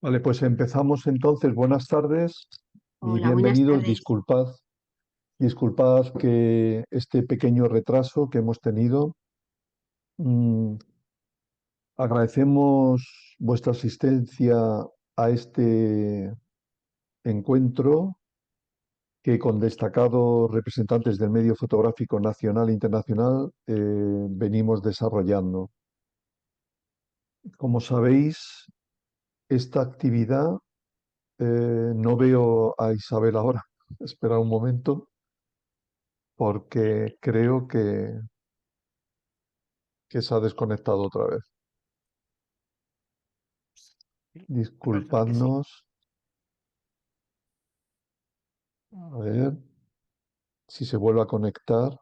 Vale, pues empezamos entonces. Buenas tardes y Hola, buenas bienvenidos. tardes. Disculpad que este pequeño retraso que hemos tenido. Mm, Agradecemos vuestra asistencia a este encuentro que con destacados representantes del medio fotográfico nacional e internacional venimos desarrollando. Como sabéis, esta actividad, no veo a Isabel ahora. Espera un momento. Porque creo que se ha desconectado otra vez. Sí, me parece a mí que sí. Disculpadnos. A ver si se vuelve a conectar.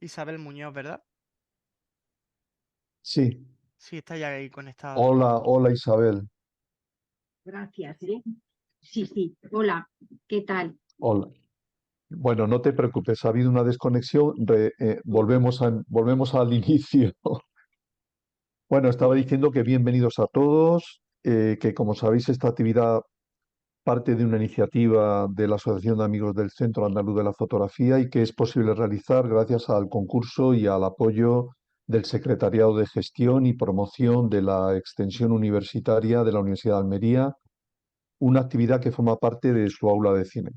Isabel Muñoz, ¿verdad? Sí. Sí, está ya ahí conectada. Hola, hola Isabel. Gracias, ¿eh? Sí, sí. Hola, ¿qué tal? Hola. Bueno, no te preocupes, ha habido una desconexión. Volvemos al inicio. Bueno, estaba diciendo que bienvenidos a todos, que como sabéis esta actividad parte de una iniciativa de la Asociación de Amigos del Centro Andaluz de la Fotografía y que es posible realizar gracias al concurso y al apoyo del Secretariado de Gestión y Promoción de la Extensión Universitaria de la Universidad de Almería, una actividad que forma parte de su aula de cine.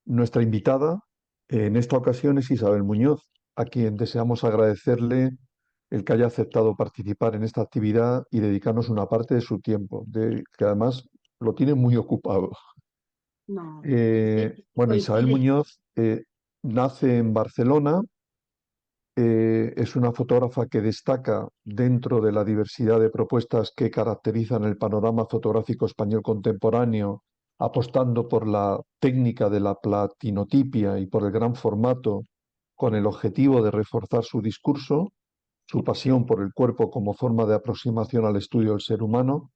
Nuestra invitada en esta ocasión es Isabel Muñoz, a quien deseamos agradecerle el que haya aceptado participar en esta actividad y dedicarnos una parte de su tiempo, que además lo tiene muy ocupado. No, es que Bueno, Isabel coincide. Muñoz nace en Barcelona, es una fotógrafa que destaca dentro de la diversidad de propuestas que caracterizan el panorama fotográfico español contemporáneo, apostando por la técnica de la platinotipia y por el gran formato, con el objetivo de reforzar su discurso, su pasión por el cuerpo como forma de aproximación al estudio del ser humano,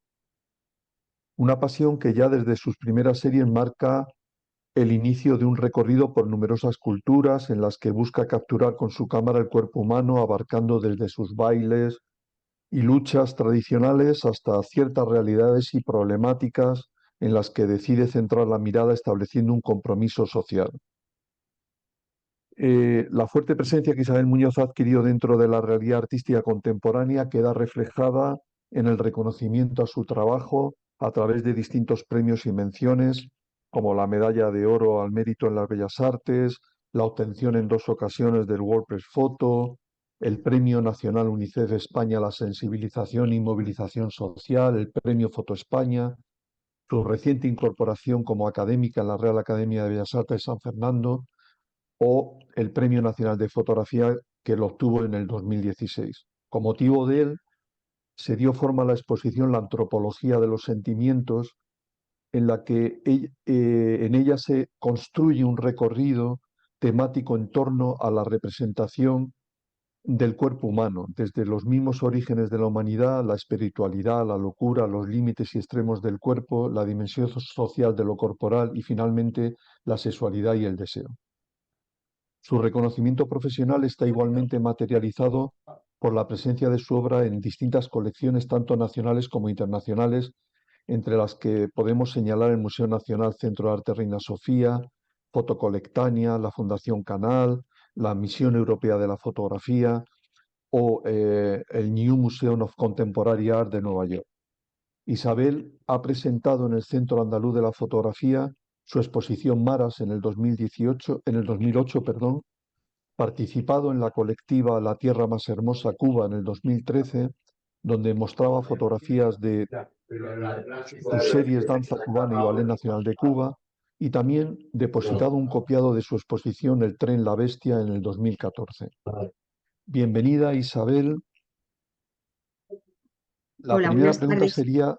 una pasión que ya desde sus primeras series marca el inicio de un recorrido por numerosas culturas en las que busca capturar con su cámara el cuerpo humano, abarcando desde sus bailes y luchas tradicionales hasta ciertas realidades y problemáticas en las que decide centrar la mirada estableciendo un compromiso social. La fuerte presencia que Isabel Muñoz ha adquirido dentro de la realidad artística contemporánea queda reflejada en el reconocimiento a su trabajo a través de distintos premios y menciones, como la Medalla de Oro al Mérito en las Bellas Artes, la obtención en 2 ocasiones del WordPress Photo, el Premio Nacional UNICEF España a la Sensibilización y Movilización Social, el Premio Foto España, su reciente incorporación como académica en la Real Academia de Bellas Artes de San Fernando, o el Premio Nacional de Fotografía que lo obtuvo en el 2016. Con motivo de él, se dio forma a la exposición La antropología de los sentimientos, en la que en ella se construye un recorrido temático en torno a la representación del cuerpo humano, desde los mismos orígenes de la humanidad, la espiritualidad, la locura, los límites y extremos del cuerpo, la dimensión social de lo corporal y finalmente la sexualidad y el deseo. Su reconocimiento profesional está igualmente materializado por la presencia de su obra en distintas colecciones, tanto nacionales como internacionales, entre las que podemos señalar el Museo Nacional Centro de Arte Reina Sofía, Fotocolectania, la Fundación Canal, la Misión Europea de la Fotografía o el New Museum of Contemporary Art de Nueva York. Isabel ha presentado en el Centro Andaluz de la Fotografía su exposición Maras en el 2008, perdón, participado en la colectiva La Tierra Más Hermosa Cuba en el 2013, donde mostraba fotografías de sus series Danza Cubana y Ballet Nacional de Cuba, y también depositado un copiado de su exposición El Tren La Bestia en el 2014. Bienvenida, Isabel. La Hola, primera buenas pregunta tardes. sería,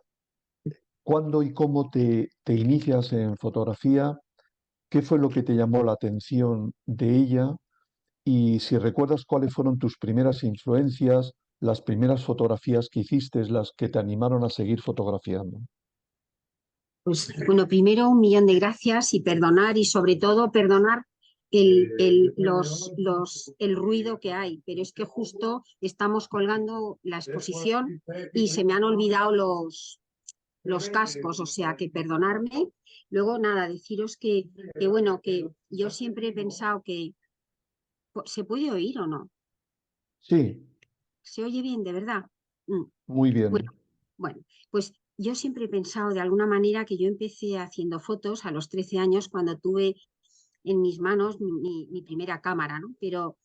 ¿cuándo y cómo te inicias en fotografía? ¿Qué fue lo que te llamó la atención de ella? Y si recuerdas cuáles fueron tus primeras influencias, las primeras fotografías que hiciste, las que te animaron a seguir fotografiando. Pues bueno, primero un millón de gracias y perdonar y sobre todo perdonar el ruido que hay, pero es que justo estamos colgando la exposición y se me han olvidado los cascos, o sea que perdonarme. Luego nada, deciros que bueno, que yo siempre he pensado que ¿se puede oír o no? Sí, ¿Se oye bien, de verdad? Mm. muy Bueno, bien. bueno, pues yo siempre he pensado de alguna manera que yo empecé haciendo fotos a los 13 años cuando tuve en mis manos mi primera cámara, ¿no? Pero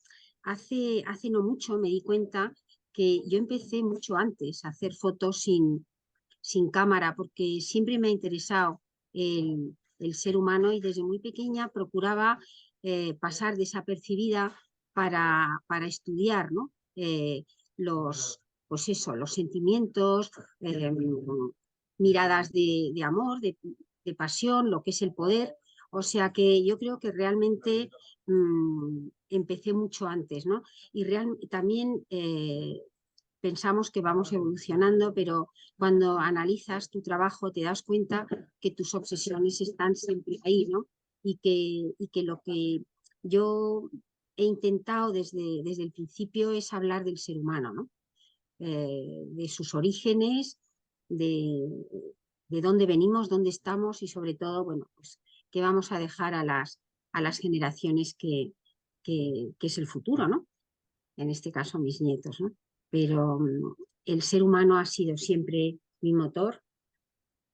hace no mucho me di cuenta que yo empecé mucho antes a hacer fotos sin cámara porque siempre me ha interesado el ser humano y desde muy pequeña procuraba pasar desapercibida para estudiar, ¿no? Pues eso, los sentimientos, miradas de amor, de pasión, lo que es el poder. O sea que yo creo que realmente empecé mucho antes, ¿no? Y también pensamos que vamos evolucionando, pero cuando analizas tu trabajo te das cuenta que tus obsesiones están siempre ahí, ¿no? Y que lo que yo he intentado desde el principio es hablar del ser humano, ¿no? De sus orígenes, de, de dónde venimos, dónde estamos y sobre todo, bueno, pues qué vamos a dejar a las generaciones que es el futuro, ¿no? En este caso mis nietos, ¿no? Pero el ser humano ha sido siempre mi motor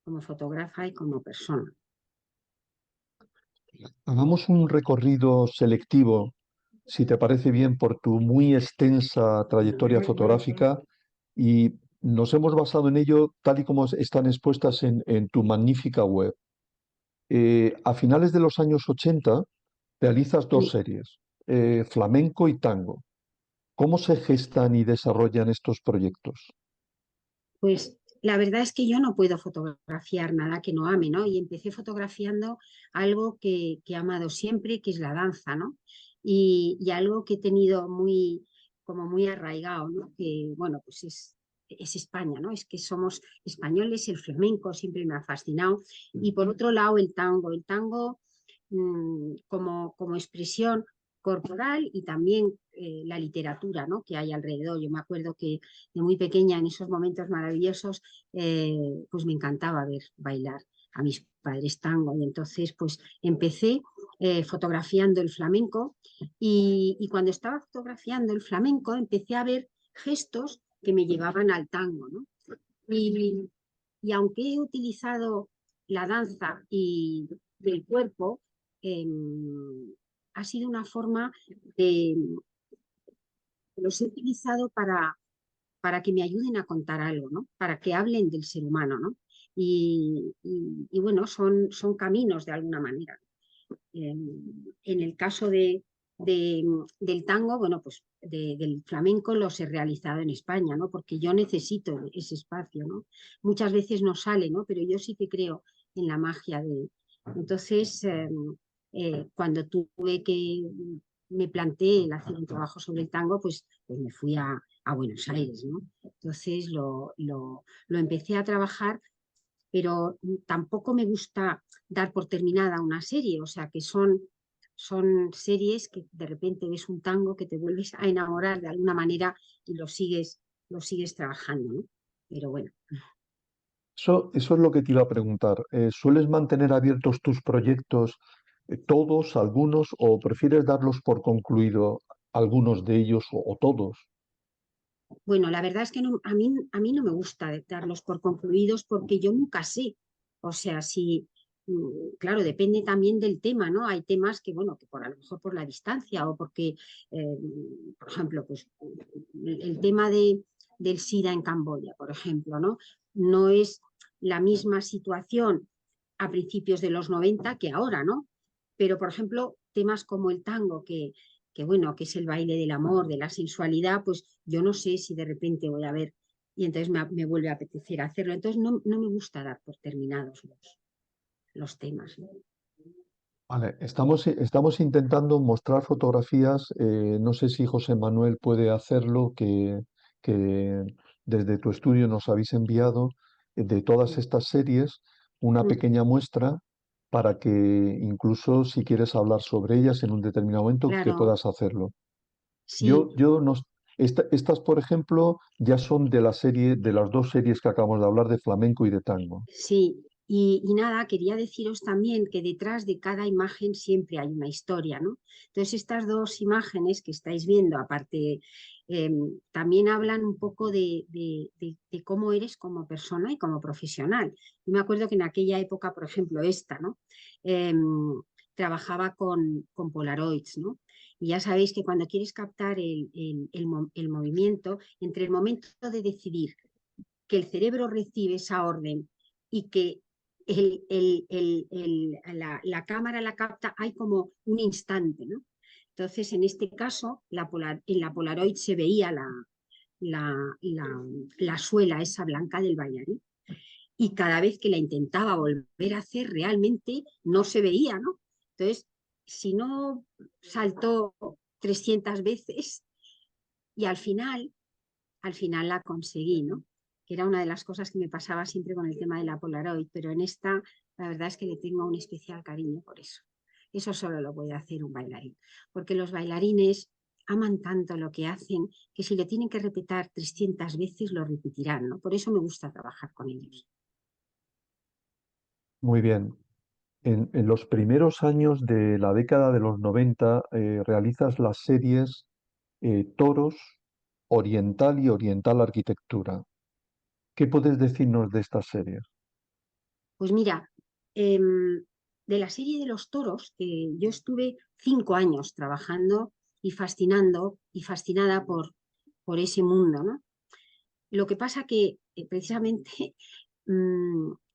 como fotógrafa y como persona. Hagamos un recorrido selectivo, si te parece bien, por tu muy extensa trayectoria fotográfica y nos hemos basado en ello tal y como están expuestas en tu magnífica web. A finales de los años 80 realizas dos Sí, series, flamenco y tango. ¿Cómo se gestan y desarrollan estos proyectos? pues la verdad es que yo no puedo fotografiar nada que no ame, ¿no? Y empecé fotografiando algo que he amado siempre, que es la danza, ¿no? Y algo que he tenido como muy arraigado, ¿no? Que, bueno, pues es España, ¿no? Es que somos españoles, el flamenco siempre me ha fascinado. Y por otro lado, el tango como expresión corporal y también la literatura, ¿no? Que hay alrededor. Yo me acuerdo que de muy pequeña, en esos momentos maravillosos, pues me encantaba ver bailar a mis padres tango y entonces pues empecé fotografiando el flamenco y cuando estaba fotografiando el flamenco empecé a ver gestos que me llevaban al tango, ¿no? Y, y aunque he utilizado la danza y del cuerpo, eh, ha sido una forma de, los he utilizado para que me ayuden a contar algo, ¿no? Para que hablen del ser humano, ¿no? Y bueno, son caminos de alguna manera. En el caso del tango, bueno, pues del flamenco los he realizado en España, ¿no? Porque yo necesito ese espacio, ¿no? Muchas veces no sale, ¿no? Pero yo sí que creo en la magia de... Entonces, cuando tuve que, me planteé el hacer un trabajo sobre el tango, pues me fui a Buenos Aires, ¿no? Entonces lo empecé a trabajar pero tampoco me gusta dar por terminada una serie, o sea que son series que de repente ves un tango que te vuelves a enamorar de alguna manera y lo sigues trabajando, ¿no? Pero bueno, Eso es lo que te iba a preguntar. ¿Sueles mantener abiertos tus proyectos, todos, algunos, o prefieres darlos por concluido, algunos de ellos o todos? bueno, la verdad es que a mí no me gusta darlos por concluidos porque yo nunca sé. O sea, si, claro, depende también del tema, ¿no? Hay temas que, bueno, que a lo mejor por la distancia o porque, eh, por ejemplo, pues el tema del SIDA en Camboya, por ejemplo, ¿no? No es la misma situación a principios de los 90 que ahora, ¿no? Pero, por ejemplo, temas como el tango, que bueno, que es el baile del amor, de la sensualidad, pues yo no sé si de repente voy a ver y entonces me vuelve a apetecer hacerlo. Entonces no me gusta dar por terminados los temas, ¿no? Vale, estamos intentando mostrar fotografías, no sé si José Manuel puede hacerlo, que desde tu estudio nos habéis enviado de todas Sí, estas series. una pequeña muestra para que incluso si quieres hablar sobre ellas en un determinado momento, que Claro, puedas hacerlo. sí. Yo no, estas, por ejemplo, ya son de la serie, de las dos series que acabamos de hablar, de flamenco y de tango. Sí, y nada, quería deciros también que detrás de cada imagen siempre hay una historia, ¿no? Entonces, estas dos imágenes que estáis viendo, aparte, también hablan un poco de cómo eres como persona y como profesional. Yo me acuerdo que en aquella época, por ejemplo, esta, ¿no? Trabajaba con Polaroids, ¿no? Y ya sabéis que cuando quieres captar el movimiento, entre el momento de decidir que el cerebro recibe esa orden y que la cámara la capta, hay como un instante, ¿no? Entonces, en este caso, en la Polaroid se veía la, la, la suela esa blanca del bailarín y cada vez que la intentaba volver a hacer realmente no se veía, ¿no? Entonces, si no saltó 300 veces y al final la conseguí, ¿no? Que era una de las cosas que me pasaba siempre con el tema de la Polaroid, pero en esta la verdad es que le tengo un especial cariño por eso. Eso solo lo puede hacer un bailarín, porque los bailarines aman tanto lo que hacen que si lo tienen que repetir 300 veces lo repetirán, ¿no? Por eso me gusta trabajar con ellos. Muy bien. En los primeros años de la década de los 90 realizas las series Toros, Oriental y Oriental Arquitectura. ¿Qué puedes decirnos de estas series? Pues mira, de la serie de los toros, que yo estuve 5 años trabajando y fascinando y fascinada por ese mundo, ¿no? Lo que pasa que precisamente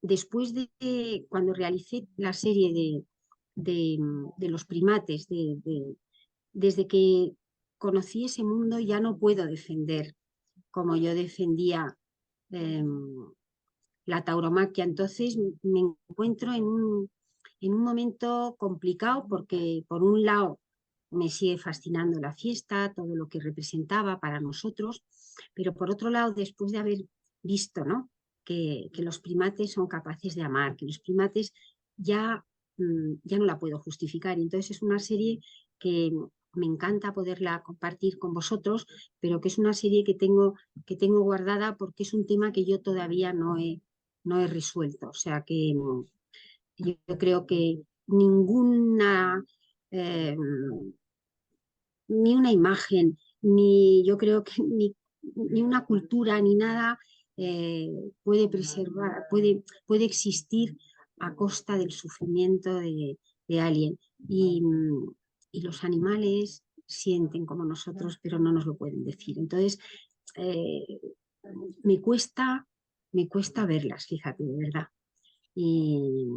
después de cuando realicé la serie de los primates, desde que conocí ese mundo ya no puedo defender como yo defendía eh, la tauromaquia. Entonces me encuentro en un momento complicado porque por un lado me sigue fascinando la fiesta, todo lo que representaba para nosotros, pero por otro lado, después de haber visto, ¿no? que los primates son capaces de amar, que los primates ya, ya no la puedo justificar. Y entonces es una serie que me encanta poderla compartir con vosotros, pero que es una serie que tengo guardada porque es un tema que yo todavía no he resuelto. O sea que yo creo que ninguna, eh, ni una imagen, ni yo creo que ni una cultura, ni nada puede preservar, puede existir a costa del sufrimiento de alguien. Y los animales sienten como nosotros, pero no nos lo pueden decir. Entonces, eh, me cuesta, me cuesta verlas, fíjate, de verdad. Y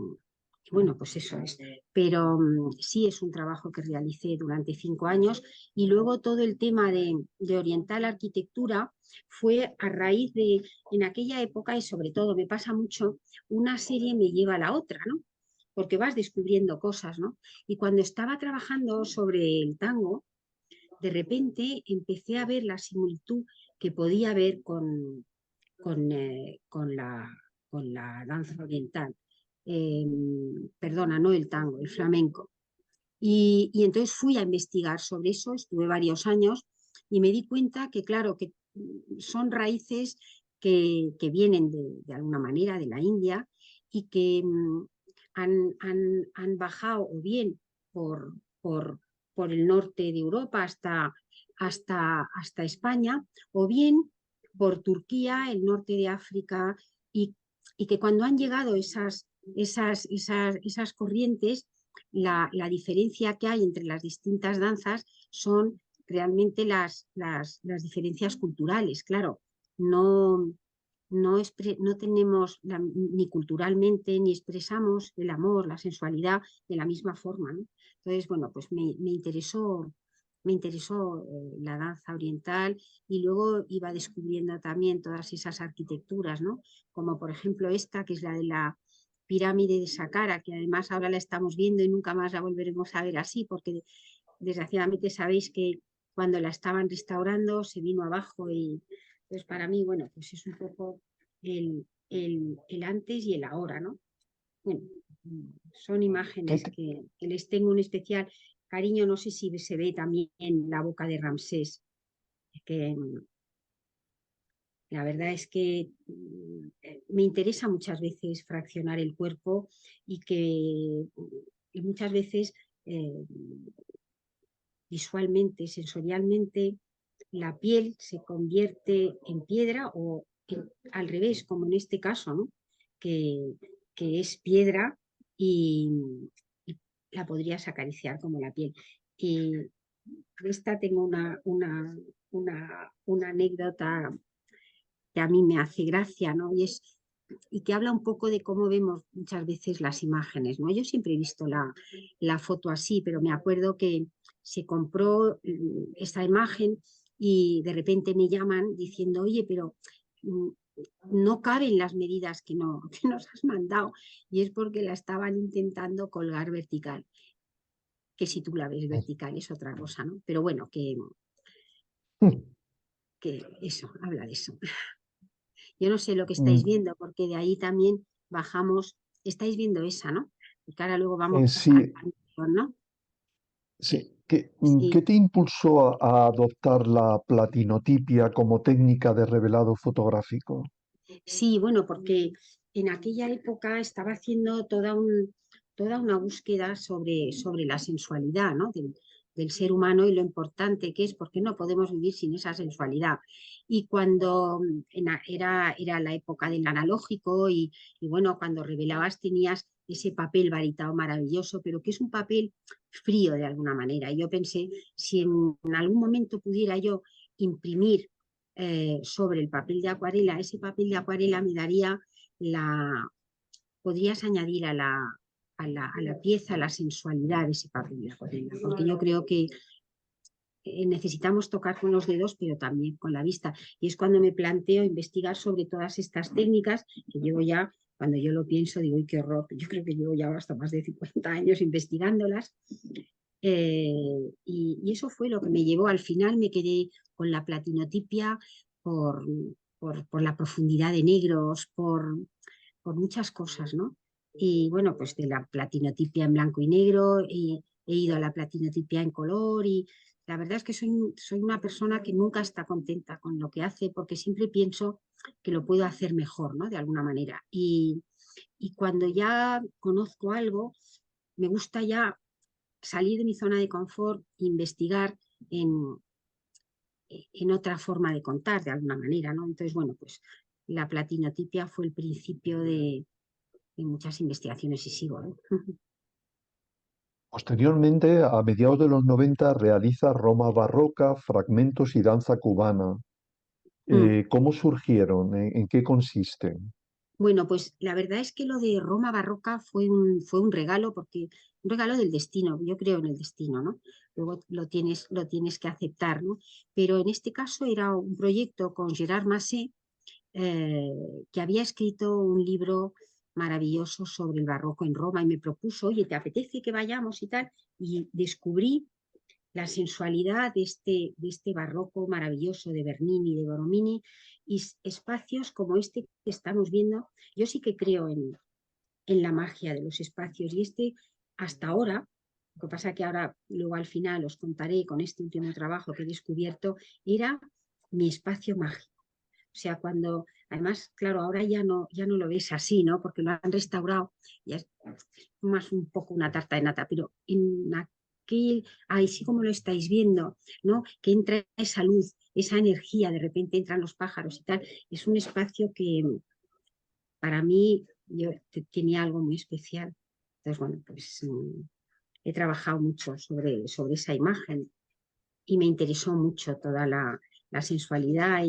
bueno, pues eso es. Pero sí es un trabajo que realicé durante 5 años y luego todo el tema de oriental arquitectura fue a raíz de, en aquella época y sobre todo me pasa mucho, una serie me lleva a la otra, ¿no? Porque vas descubriendo cosas, ¿no? Y cuando estaba trabajando sobre el tango, de repente empecé a ver la similitud que podía haber con, eh, con, la, con la danza oriental. Eh, Perdona, no el tango, el flamenco. Y entonces fui a investigar sobre eso, estuve varios años y me di cuenta que, claro, que son raíces que vienen de alguna manera de la India y que han bajado o bien por, por, por el norte de Europa hasta España, o bien por Turquía, el norte de África, y que cuando han llegado esas corrientes, la diferencia que hay entre las distintas danzas son realmente las diferencias culturales. Claro, no, no tenemos ni culturalmente ni expresamos el amor, la sensualidad de la misma forma, ¿no? Entonces, bueno, pues me interesó la danza oriental y luego iba descubriendo también todas esas arquitecturas, ¿no? Como por ejemplo esta, que es la de la pirámide de Saqqara, que además ahora la estamos viendo y nunca más la volveremos a ver así, porque desgraciadamente sabéis que cuando la estaban restaurando se vino abajo y pues para mí, bueno, pues es un poco el antes y el ahora, ¿no? bueno, son imágenes que les tengo un especial cariño. No sé si se ve también en la boca de Ramsés, que la verdad es que me interesa muchas veces fraccionar el cuerpo y muchas veces visualmente, sensorialmente, la piel se convierte en piedra o al revés, como en este caso, ¿no? que es piedra y la podrías acariciar como la piel. Y de esta tengo una anécdota que a mí me hace gracia, ¿no? Y que habla un poco de cómo vemos muchas veces las imágenes, ¿no? Yo siempre he visto la foto así, pero me acuerdo que se compró esta imagen y de repente me llaman diciendo, oye, pero no caben las medidas que nos has mandado, y es porque la estaban intentando colgar vertical, que si tú la ves vertical es otra cosa, ¿no? Pero bueno, que eso, habla de eso. Yo no sé lo que estáis viendo, porque de ahí también bajamos. Estáis viendo esa, ¿no? Porque ahora luego vamos Sí, al, ¿no? sí. ¿Qué Sí. te impulsó a adoptar la platinotipia como técnica de revelado fotográfico? Sí, bueno, porque en aquella época estaba haciendo toda una búsqueda sobre la sensualidad, ¿no? del ser humano y lo importante que es, porque no podemos vivir sin esa sensualidad. Y cuando era la época del analógico y bueno, cuando revelabas tenías ese papel varitado maravilloso, pero que es un papel frío de alguna manera. Y yo pensé, si en algún momento pudiera yo imprimir sobre el papel de acuarela, ese papel de acuarela me daría podrías añadir a la pieza la sensualidad de ese papel de acuarela, porque yo creo que necesitamos tocar con los dedos, pero también con la vista. Y es cuando me planteo investigar sobre todas estas técnicas, que llevo ya, cuando yo lo pienso, digo, ¡ay, qué horror! Yo creo que llevo ya hasta más de 50 años investigándolas. Y eso fue lo que me llevó. Al final me quedé con la platinotipia por, por la profundidad de negros, por muchas cosas, ¿no? Y bueno, pues de la platinotipia en blanco y negro, y he ido a la platinotipia en color, y la verdad es que soy una persona que nunca está contenta con lo que hace, porque siempre pienso que lo puedo hacer mejor, ¿no? De alguna manera. Y cuando ya conozco algo, me gusta ya salir de mi zona de confort, investigar en otra forma de contar, de alguna manera, ¿no? Entonces, bueno, pues la platinotipia fue el principio de muchas investigaciones y sigo, ¿no? Posteriormente, a mediados de los 90, realiza Roma barroca, fragmentos y danza cubana. ¿Cómo surgieron? ¿En qué consisten? Bueno, pues la verdad es que lo de Roma barroca fue un regalo, porque un regalo del destino. Yo creo en el destino, ¿no? Luego lo tienes que aceptar, ¿no? Pero en este caso era un proyecto con Gerard Massé, eh, que había escrito un libro maravilloso sobre el barroco en Roma, y me propuso, oye, ¿te apetece que vayamos y tal? Y descubrí la sensualidad de este barroco maravilloso de Bernini, de Borromini, y espacios como este que estamos viendo. Yo sí que creo en la magia de los espacios, y hasta ahora, lo que pasa que ahora luego al final os contaré con este último trabajo que he descubierto, era mi espacio mágico. O sea, cuando, además, claro, ahora ya no lo ves así, ¿no? Porque lo han restaurado, ya es más un poco una tarta de nata, pero en aquel, ahí sí como lo estáis viendo, ¿no? Que entra esa luz, esa energía, de repente entran los pájaros y tal. Es un espacio que para mí yo tenía algo muy especial. Entonces, bueno, pues he trabajado mucho sobre esa imagen, y me interesó mucho toda la sensualidad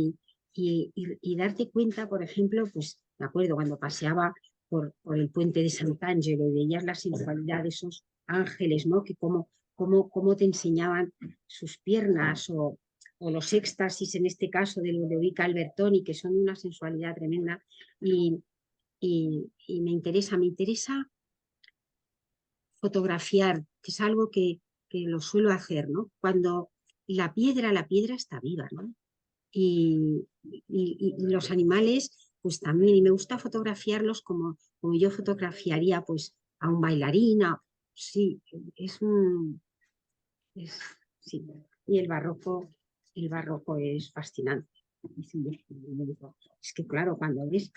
y darte cuenta, por ejemplo, pues me acuerdo cuando paseaba por el puente de Sant'Angelo y veías la sensualidad de esos ángeles, ¿no? Que cómo te enseñaban sus piernas, o los éxtasis, en este caso de Ludovica Albertoni, que son de una sensualidad tremenda, y, y me interesa fotografiar, que es algo que lo suelo hacer, ¿no? Cuando la piedra está viva, ¿no? Y los animales, pues también, y me gusta fotografiarlos como yo fotografiaría pues a un bailarín, sí, sí, y el barroco es fascinante. Es que claro, cuando ves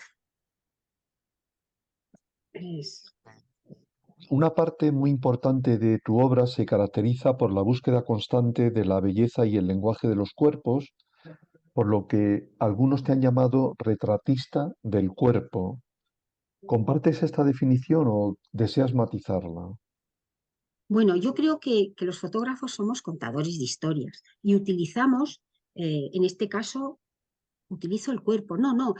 Una parte muy importante de tu obra se caracteriza por la búsqueda constante de la belleza y el lenguaje de los cuerpos, por lo que algunos te han llamado retratista del cuerpo. ¿Compartes esta definición o deseas matizarla? Bueno, yo creo que los fotógrafos somos contadores de historias y utilizamos, en este caso, utilizo el cuerpo. No,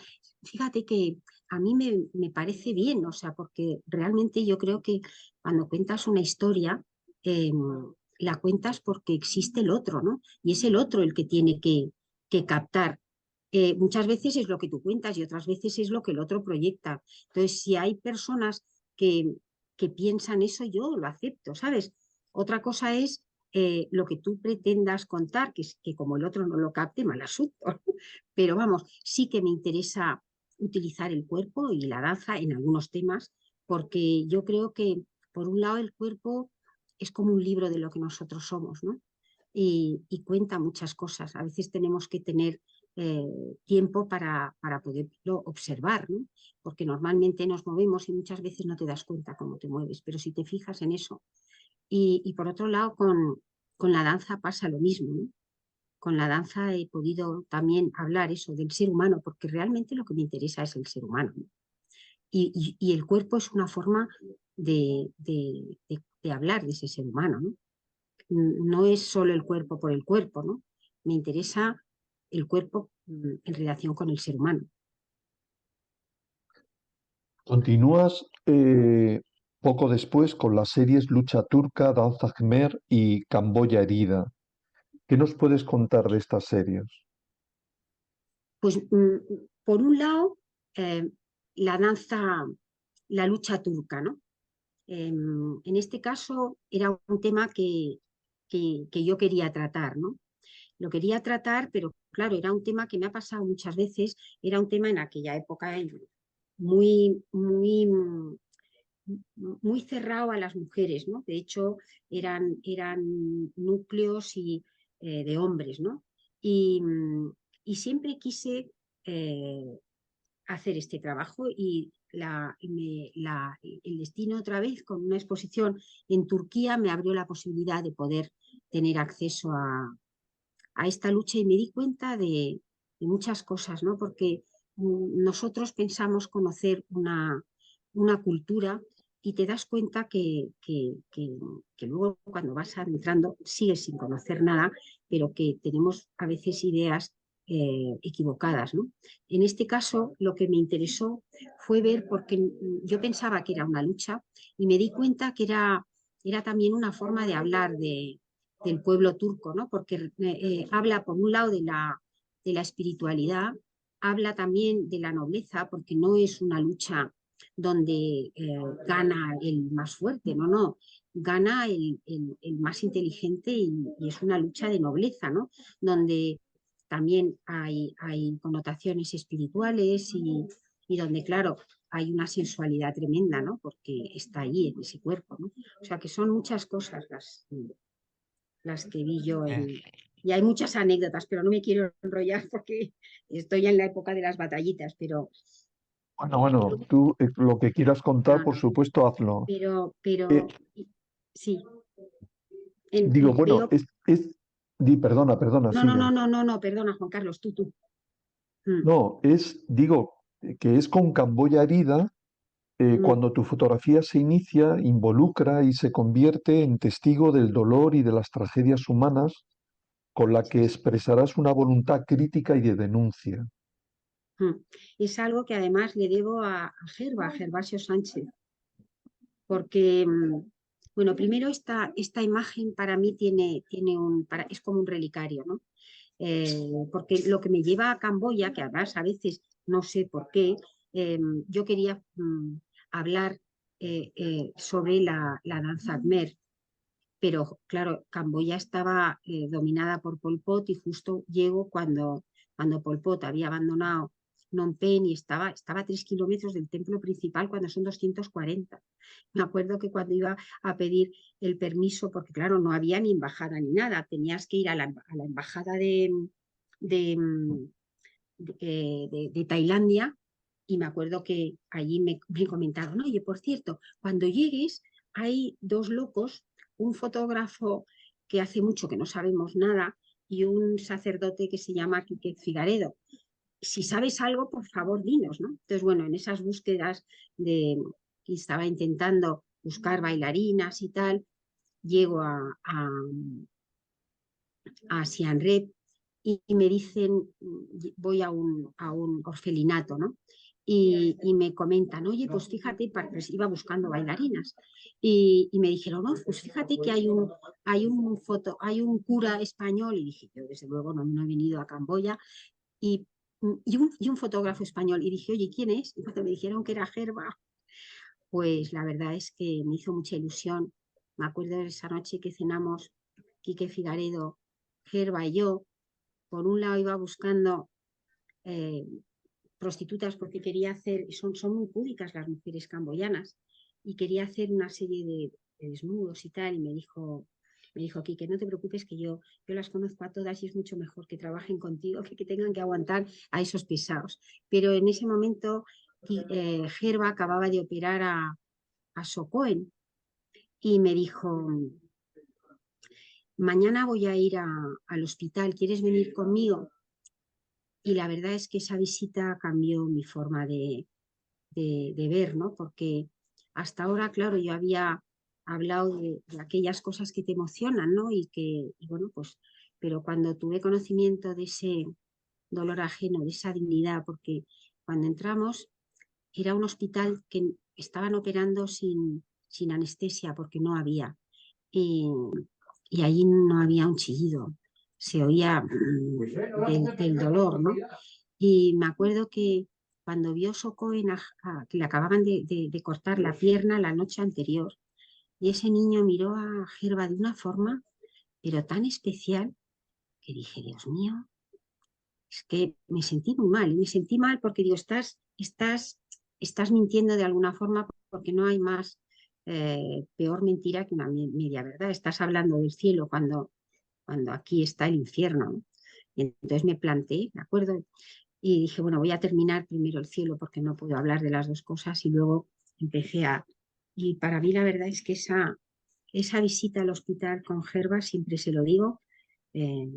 fíjate que a mí me parece bien, o sea, porque realmente yo creo que cuando cuentas una historia, la cuentas porque existe el otro, ¿no? Y es el otro el que tiene que captar. Muchas veces es lo que tú cuentas y otras veces es lo que el otro proyecta. Entonces, si hay personas que piensan eso, yo lo acepto, ¿sabes? Otra cosa es lo que tú pretendas contar, que como el otro no lo capte, mal asunto. Pero vamos, sí que me interesa utilizar el cuerpo y la danza en algunos temas, porque yo creo que, por un lado, el cuerpo es como un libro de lo que nosotros somos, ¿no? Y cuenta muchas cosas. A veces tenemos que tener tiempo para poderlo observar, ¿no? Porque normalmente nos movemos y muchas veces no te das cuenta cómo te mueves, pero si te fijas en eso. Y por otro lado, con la danza pasa lo mismo, ¿no? Con la danza he podido también hablar eso del ser humano, porque realmente lo que me interesa es el ser humano, ¿no? Y el cuerpo es una forma de hablar de ese ser humano, ¿no? No es solo el cuerpo por el cuerpo, ¿no? Me interesa el cuerpo en relación con el ser humano. Continúas poco después con las series Lucha Turca, Danza Khmer y Camboya Herida. ¿Qué nos puedes contar de estas series? Pues por un lado, la danza, la lucha turca, ¿no? En este caso era un tema que yo quería tratar, ¿no? Lo quería tratar, pero claro, era un tema que me ha pasado muchas veces, era un tema en aquella época muy, muy, muy cerrado a las mujeres, ¿no? De hecho, eran núcleos de hombres, ¿no? Y siempre quise hacer este trabajo y el destino otra vez con una exposición en Turquía me abrió la posibilidad de poder tener acceso a esta lucha y me di cuenta de muchas cosas, ¿no? Porque nosotros pensamos conocer una cultura y te das cuenta que luego cuando vas entrando sigues sin conocer nada, pero que tenemos a veces ideas equivocadas, ¿no? En este caso, lo que me interesó fue ver, porque yo pensaba que era una lucha y me di cuenta que era también una forma de hablar del pueblo turco, ¿no? Porque habla por un lado de la espiritualidad, habla también de la nobleza, porque no es una lucha donde gana el más fuerte, no, gana el más inteligente y es una lucha de nobleza, ¿no? Donde también hay connotaciones espirituales y donde, claro, hay una sensualidad tremenda, ¿no? Porque está ahí en ese cuerpo, ¿no? O sea que son muchas cosas las que vi yo y hay muchas anécdotas, pero no me quiero enrollar porque estoy en la época de las batallitas, pero Bueno, tú lo que quieras contar, no, por no, supuesto, hazlo. Eh, pero sí, digo, bueno, veo, perdona, sigue. no, perdona, Juan Carlos, tú. Mm, No, digo, que es con Camboya Herida mm, cuando tu fotografía se inicia, involucra y se convierte en testigo del dolor y de las tragedias humanas con la que expresarás una voluntad crítica y de denuncia. mm. Es algo que además le debo a Gervasio Sánchez, porque, bueno, primero esta imagen para mí es como un relicario, ¿no? Porque lo que me lleva a Camboya, que además a veces no sé por qué, yo quería hablar sobre la danza Khmer, pero claro, Camboya estaba dominada por Pol Pot y justo llego cuando Pol Pot había abandonado Phnom Penh y estaba a 3 kilómetros del templo principal cuando son 240. Me acuerdo que cuando iba a pedir el permiso, porque claro, no había ni embajada ni nada, tenías que ir a la embajada de Tailandia, y me acuerdo que allí me comentaron, oye, por cierto, cuando llegues hay 2 locos, un fotógrafo que hace mucho que no sabemos nada y un sacerdote que se llama Quique Figaredo. Si sabes algo, por favor, dinos, ¿no? Entonces, bueno, en esas búsquedas que estaba intentando buscar bailarinas y tal, llego a Siem Reap y me dicen, voy a un orfelinato, ¿no? Y me comentan, oye, pues fíjate, pues iba buscando bailarinas, y me dijeron, no, pues fíjate que hay un cura español, y dije, yo desde luego no he venido a Camboya, y un fotógrafo español, y dije, oye, ¿quién es? Y cuando me dijeron que era Gerba, pues la verdad es que me hizo mucha ilusión. Me acuerdo de esa noche que cenamos Quique Figaredo, Gerba y yo. Por un lado iba buscando prostitutas porque quería hacer, son muy púdicas las mujeres camboyanas, y quería hacer una serie de desnudos y tal, y me dijo Quique, no te preocupes que yo las conozco a todas y es mucho mejor que trabajen contigo que tengan que aguantar a esos pesados. Pero en ese momento Gerba acababa de operar a Socoen y me dijo, mañana voy a ir al hospital, ¿quieres venir conmigo? Y la verdad es que esa visita cambió mi forma de ver, ¿no? Porque hasta ahora, claro, yo había hablado de aquellas cosas que te emocionan, ¿no? Y bueno, pues, pero cuando tuve conocimiento de ese dolor ajeno, de esa dignidad, porque cuando entramos era un hospital que estaban operando sin anestesia porque no había. Y allí no había un chillido, se oía del dolor, ¿no? Y me acuerdo que cuando vio Socoen que le acababan de cortar la pierna la noche anterior, y ese niño miró a Gerba de una forma, pero tan especial, que dije, Dios mío, es que me sentí muy mal, y me sentí mal porque digo, estás mintiendo de alguna forma, porque no hay más peor mentira que una media verdad. Estás hablando del cielo cuando aquí está el infierno, ¿no? Y entonces me planteé, ¿de acuerdo? Y dije, bueno, voy a terminar primero el cielo porque no puedo hablar de las dos cosas, y luego empecé a... Y para mí la verdad es que esa visita al hospital con Gerba, siempre se lo digo, eh,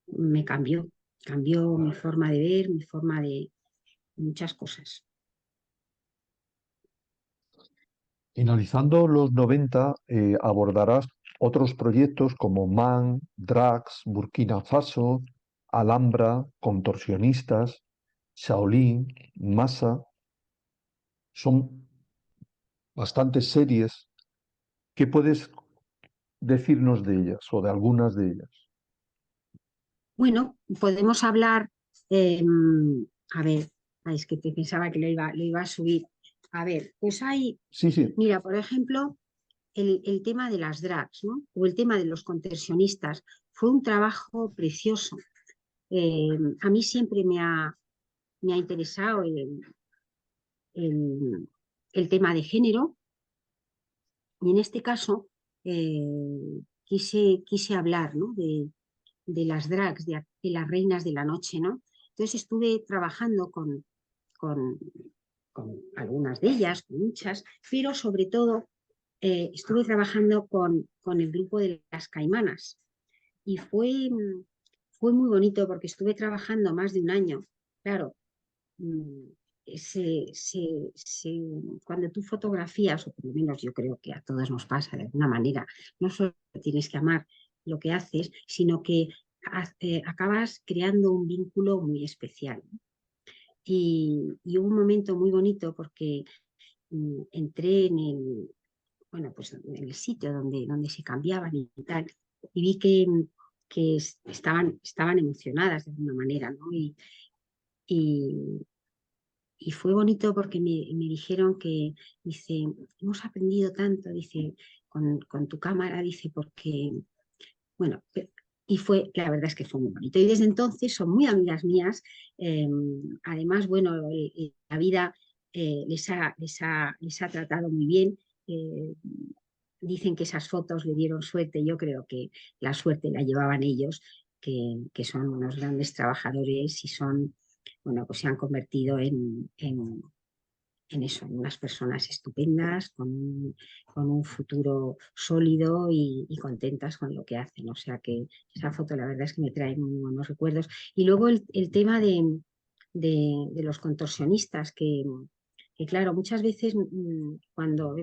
me cambió mi forma de ver, mi forma de muchas cosas. Finalizando los 90, abordarás otros proyectos como Man, Drags, Burkina Faso, Alhambra, Contorsionistas, Shaolin, Masa. Son bastantes series. ¿Qué puedes decirnos de ellas o de algunas de ellas? Bueno, podemos hablar, a ver, es que te pensaba que lo iba a subir. A ver, pues hay, Sí, sí, mira, por ejemplo, el tema de las drags, ¿no? O el tema de los contorsionistas. Fue un trabajo precioso. A mí siempre me ha interesado el, el tema de género, y en este caso quise hablar, ¿no? de las drags, de las reinas de la noche, ¿no? Entonces estuve trabajando con, con algunas de ellas, con muchas, pero sobre todo estuve trabajando con el grupo de las Caimanas, y fue muy bonito porque estuve trabajando más de un año. Claro, mm, cuando tú fotografías, o por lo menos yo creo que a todos nos pasa de alguna manera, no solo tienes que amar lo que haces, sino que acabas creando un vínculo muy especial. Y hubo un momento muy bonito porque entré bueno, pues en el sitio donde se cambiaban y tal, y vi que estaban emocionadas de alguna manera, ¿no? Y, y fue bonito porque me dijeron que, dice, hemos aprendido tanto, dice, con tu cámara, dice, porque, bueno, fue, la verdad es que fue muy bonito. Y desde entonces son muy amigas mías. Además, bueno, la vida les ha tratado muy bien. Dicen que esas fotos le dieron suerte. Yo creo que la suerte la llevaban ellos, que son unos grandes trabajadores y son, bueno, pues se han convertido en eso, en unas personas estupendas, con un futuro sólido y contentas con lo que hacen. O sea que esa foto la verdad es que me trae muy buenos recuerdos. Y luego el tema de los contorsionistas, que claro, muchas veces cuando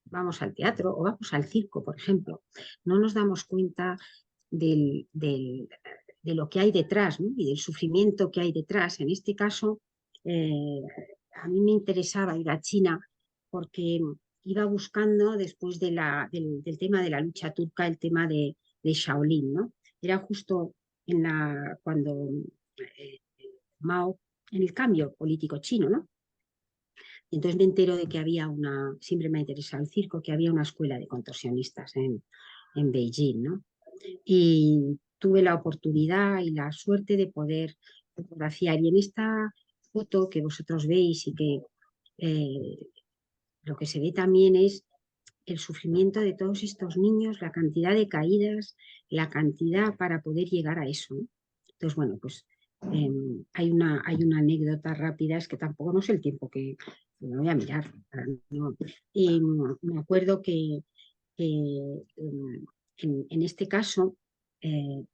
vamos al teatro o vamos al circo, por ejemplo, no nos damos cuenta de lo que hay detrás, ¿no? Y del sufrimiento que hay detrás. En este caso, eh, a mí me interesaba ir a China porque iba buscando después del tema de la lucha turca, el tema de Shaolin, ¿no? Era justo cuando eh, Mao, en el cambio político chino, ¿no? Entonces me entero de que siempre me ha interesado el circo, que había una escuela de contorsionistas en Beijing, ¿no? Y tuve la oportunidad y la suerte de poder fotografiar. Y en esta foto que vosotros veis y que lo que se ve también es el sufrimiento de todos estos niños, la cantidad de caídas, la cantidad para poder llegar a eso, ¿no? Entonces, bueno, pues hay una anécdota rápida, es que tampoco no sé el tiempo que me voy a mirar. ¿No? Y me acuerdo que en este caso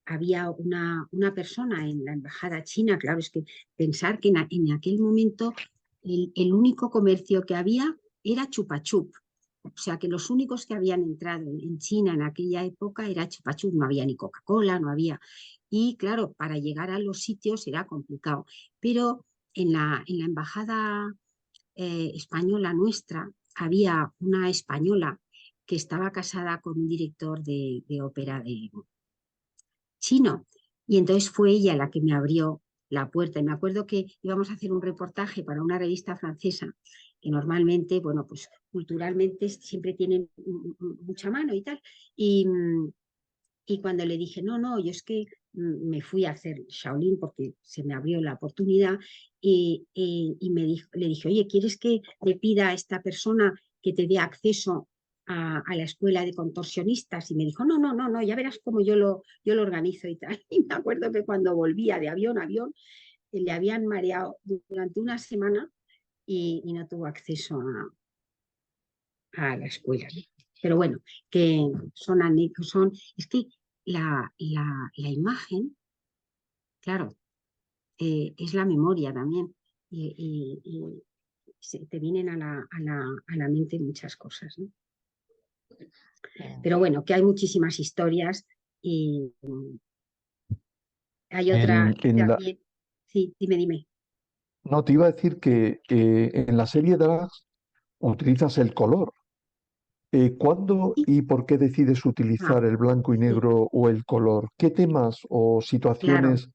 había una persona en la embajada china. Claro, es que pensar que en aquel momento el único comercio que había era Chupa Chup. O sea que los únicos que habían entrado en China en aquella época era Chupa Chup, no había ni Coca-Cola, no había. Y claro, para llegar a los sitios era complicado. Pero en la embajada española nuestra había una española que estaba casada con un director de ópera chino. Y entonces fue ella la que me abrió la puerta. Y me acuerdo que íbamos a hacer un reportaje para una revista francesa que normalmente, bueno, pues culturalmente siempre tienen mucha mano y tal. Y cuando le dije, no, no, yo es que me fui a hacer Shaolin porque se me abrió la oportunidad y le dije, oye, ¿quieres que le pida a esta persona que te dé acceso a la escuela de contorsionistas? Y me dijo, no, no, no, no, ya verás cómo yo lo organizo y tal. Y me acuerdo que cuando volvía de avión a avión, le habían mareado durante una semana y no tuvo acceso a la escuela. Pero bueno, que son anécdotas, es que la imagen, claro, es la memoria también. Y te vienen a la mente muchas cosas, ¿no? Pero bueno, que hay muchísimas historias y hay otra que En la, también. Sí, dime. no, te iba a decir que en la serie Drags utilizas el color. ¿Cuándo Sí, y por qué decides utilizar el blanco y sí, negro o el color? ¿Qué temas o claro. situaciones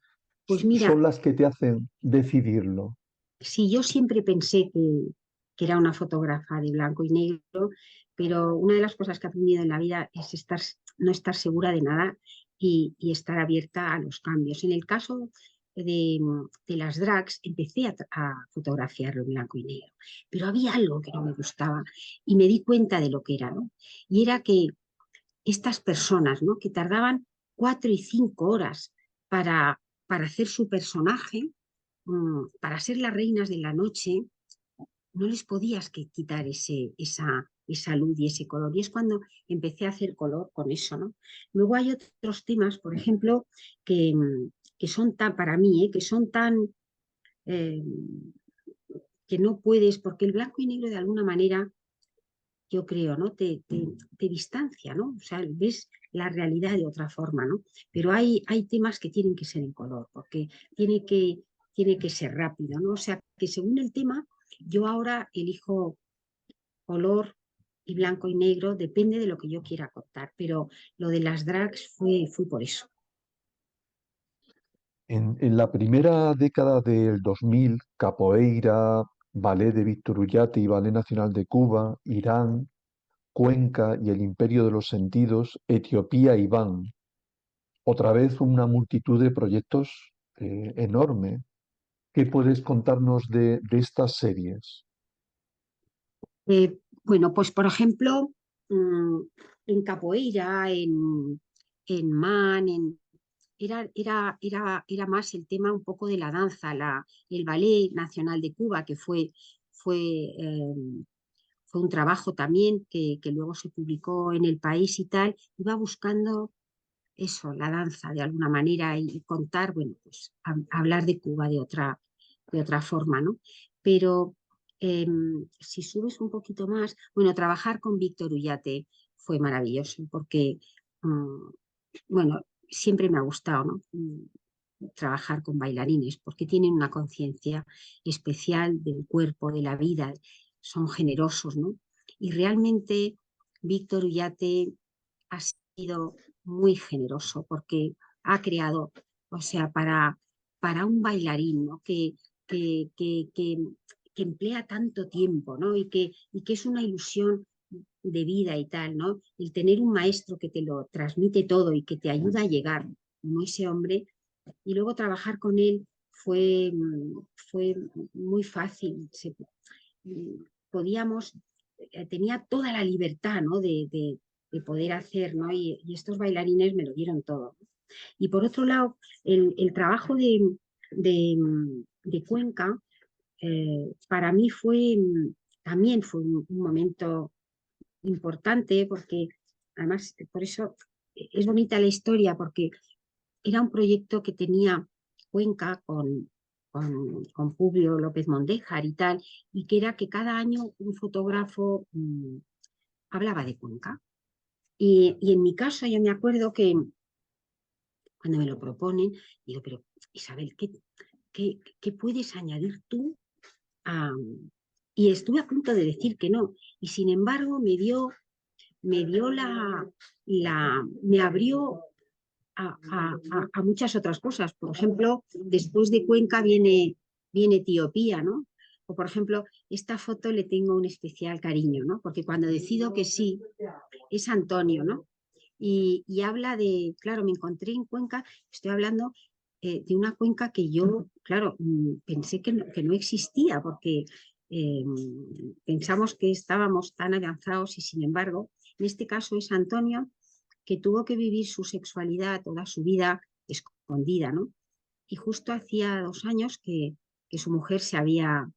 Pues mira, son las que te hacen decidirlo? sí, yo siempre pensé que era una fotógrafa de blanco y negro, pero una de las cosas que he aprendido en la vida es no estar segura de nada y estar abierta a los cambios. En el caso de las drags, empecé a fotografiarlo en blanco y negro, pero había algo que no me gustaba y me di cuenta de lo que era, ¿no? Y era que estas personas, ¿no? Que tardaban 4 y 5 horas para hacer su personaje, para ser las reinas de la noche, no les podías quitar esa luz y ese color. Y es cuando empecé a hacer color con eso, ¿no? Luego hay otros temas, por ejemplo, que son tan, para mí, que son tan, eh, que no puedes, porque el blanco y negro de alguna manera, yo creo, ¿no? Te distancia, ¿no? O sea, ves la realidad de otra forma, ¿no? Pero hay temas que tienen que ser en color, porque tiene que, tiene que ser rápido, ¿no? O sea, que según el tema, yo ahora elijo color y blanco y negro, depende de lo que yo quiera contar, pero lo de las drags fue por eso. En la primera década del 2000, capoeira, ballet de Víctor Ullate y Ballet Nacional de Cuba, Irán, Cuenca y el Imperio de los Sentidos, Etiopía y Van. otra vez una multitud de proyectos enorme. ¿Qué puedes contarnos de estas series? Bueno, pues por ejemplo, mm, en capoeira, en man, era más el tema un poco de la danza, el Ballet Nacional de Cuba, que fue, eh, fue un trabajo también que luego se publicó en El País y tal, iba buscando eso, la danza de alguna manera y contar, bueno, pues hablar de Cuba de otra forma, ¿no? Pero si subes un poquito más, bueno, trabajar con Víctor Ullate fue maravilloso porque, bueno, siempre me ha gustado, ¿no? Trabajar con bailarines porque tienen una conciencia especial del cuerpo, de la vida, son generosos, ¿no? Y realmente Víctor Ullate ha sido muy generoso porque ha creado, o sea, para un bailarín, ¿no? que, que, que, que emplea tanto tiempo, ¿no? Y que es una ilusión de vida y tal, ¿no? El tener un maestro que te lo transmite todo y que te ayuda a llegar, como ese hombre, y luego trabajar con él fue muy fácil. Podíamos, tenía toda la libertad, ¿no? de poder hacer, ¿no? Y estos bailarines me lo dieron todo. Y por otro lado, el trabajo de, de Cuenca para mí también fue un momento importante porque además por eso es bonita la historia porque era un proyecto que tenía Cuenca con Publio López Mondéjar y tal, y que era que cada año un fotógrafo hablaba de Cuenca. Y en mi caso yo me acuerdo que cuando me lo proponen, digo, pero Isabel, ¿qué puedes añadir tú a... Y estuve a punto de decir que no, y sin embargo me dio me abrió a muchas otras cosas. Por ejemplo, después de Cuenca viene Etiopía, ¿no? O por ejemplo, esta foto le tengo un especial cariño, ¿no? Porque cuando decido que sí, es Antonio, ¿no? Y habla de, claro, me encontré en Cuenca, estoy hablando de una cuenca que yo, claro, pensé que no existía, porque eh, pensamos que estábamos tan avanzados y sin embargo, en este caso es Antonio que tuvo que vivir su sexualidad toda su vida escondida, ¿no? Y justo hacía 2 años que su mujer se había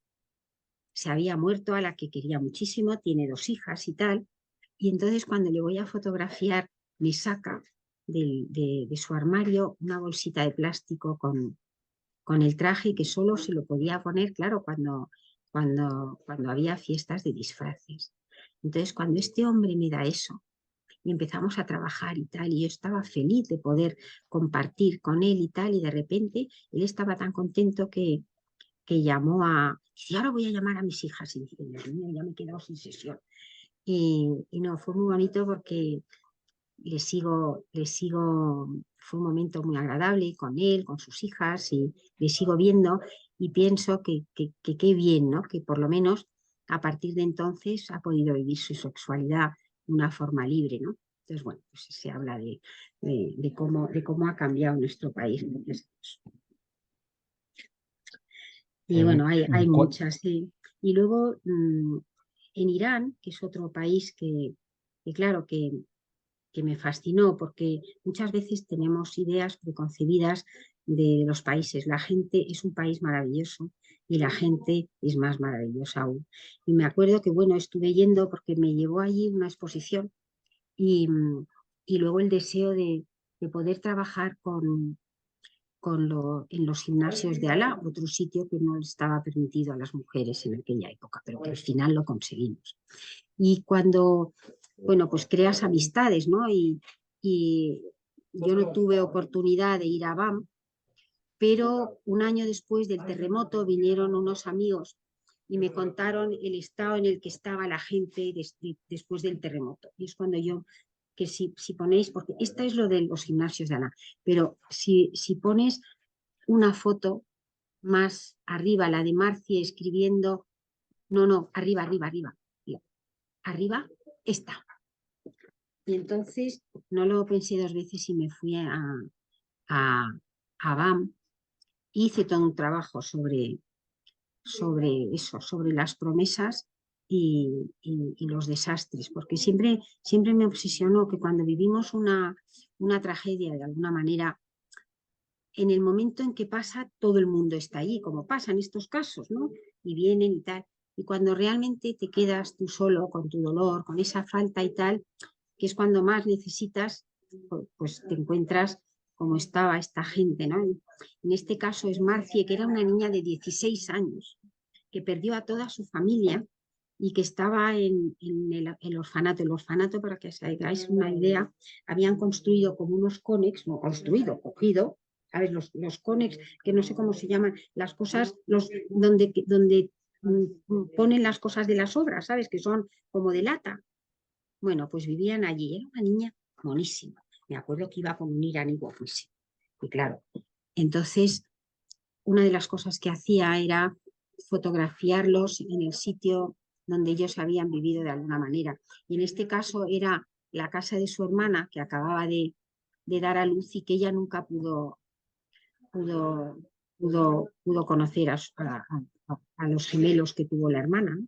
muerto, a la que quería muchísimo, tiene 2 hijas y tal, y entonces cuando le voy a fotografiar me saca de su armario una bolsita de plástico con el traje que solo se lo podía poner, claro, cuando había fiestas de disfraces. Entonces, cuando este hombre me da eso, y empezamos a trabajar y tal, y yo estaba feliz de poder compartir con él y tal, y de repente él estaba tan contento que llamó y ahora voy a llamar a mis hijas, y dije, Dios mío, ya me he quedado sin sesión. Y no, fue muy bonito porque fue un momento muy agradable con él, con sus hijas, y le sigo viendo y pienso que qué bien, ¿no? Que por lo menos a partir de entonces ha podido vivir su sexualidad de una forma libre, ¿no? Entonces, bueno, pues se habla de cómo ha cambiado nuestro país. Y bueno, hay muchas, sí. Y luego en Irán, que es otro país claro, que me fascinó porque muchas veces tenemos ideas preconcebidas de los países. La gente es un país maravilloso y la gente es más maravillosa aún. Y me acuerdo que, bueno, estuve yendo porque me llevó allí una exposición y, y luego el deseo de poder trabajar en los gimnasios de Alá, otro sitio que no estaba permitido a las mujeres en aquella época, pero que al final lo conseguimos. Y cuando, bueno, pues creas amistades, ¿no? Y yo no tuve oportunidad de ir a BAM, pero un año después del terremoto vinieron unos amigos y me contaron el estado en el que estaba la gente después del terremoto. Y es cuando yo, que si ponéis, porque esta es lo de los gimnasios de Ana, pero si pones una foto más arriba, la de Marci escribiendo, no, arriba, esta. Y entonces no lo pensé 2 veces y me fui a, a BAM, hice todo un trabajo sobre eso, sobre las promesas y los desastres, porque siempre me obsesionó que cuando vivimos una tragedia de alguna manera, en el momento en que pasa, todo el mundo está allí, como pasa en estos casos, ¿no? Y vienen y tal. Y cuando realmente te quedas tú solo con tu dolor, con esa falta y tal, que es cuando más necesitas, pues te encuentras como estaba esta gente, ¿no? En este caso es Marcie, que era una niña de 16 años, que perdió a toda su familia y que estaba en el orfanato. El orfanato, para que os hagáis una idea, habían construido como unos conex, no construido, cogido, ¿sabes? Los conex, que no sé cómo se llaman, las cosas, donde ponen las cosas de las obras, ¿sabes? Que son como de lata. Bueno, pues vivían allí. Era una niña monísima. Me acuerdo que iba con un iraní guapísimo. Y claro, entonces una de las cosas que hacía era fotografiarlos en el sitio donde ellos habían vivido de alguna manera. Y en este caso era la casa de su hermana, que acababa de dar a luz y que ella nunca pudo conocer a los gemelos que tuvo la hermana, ¿no?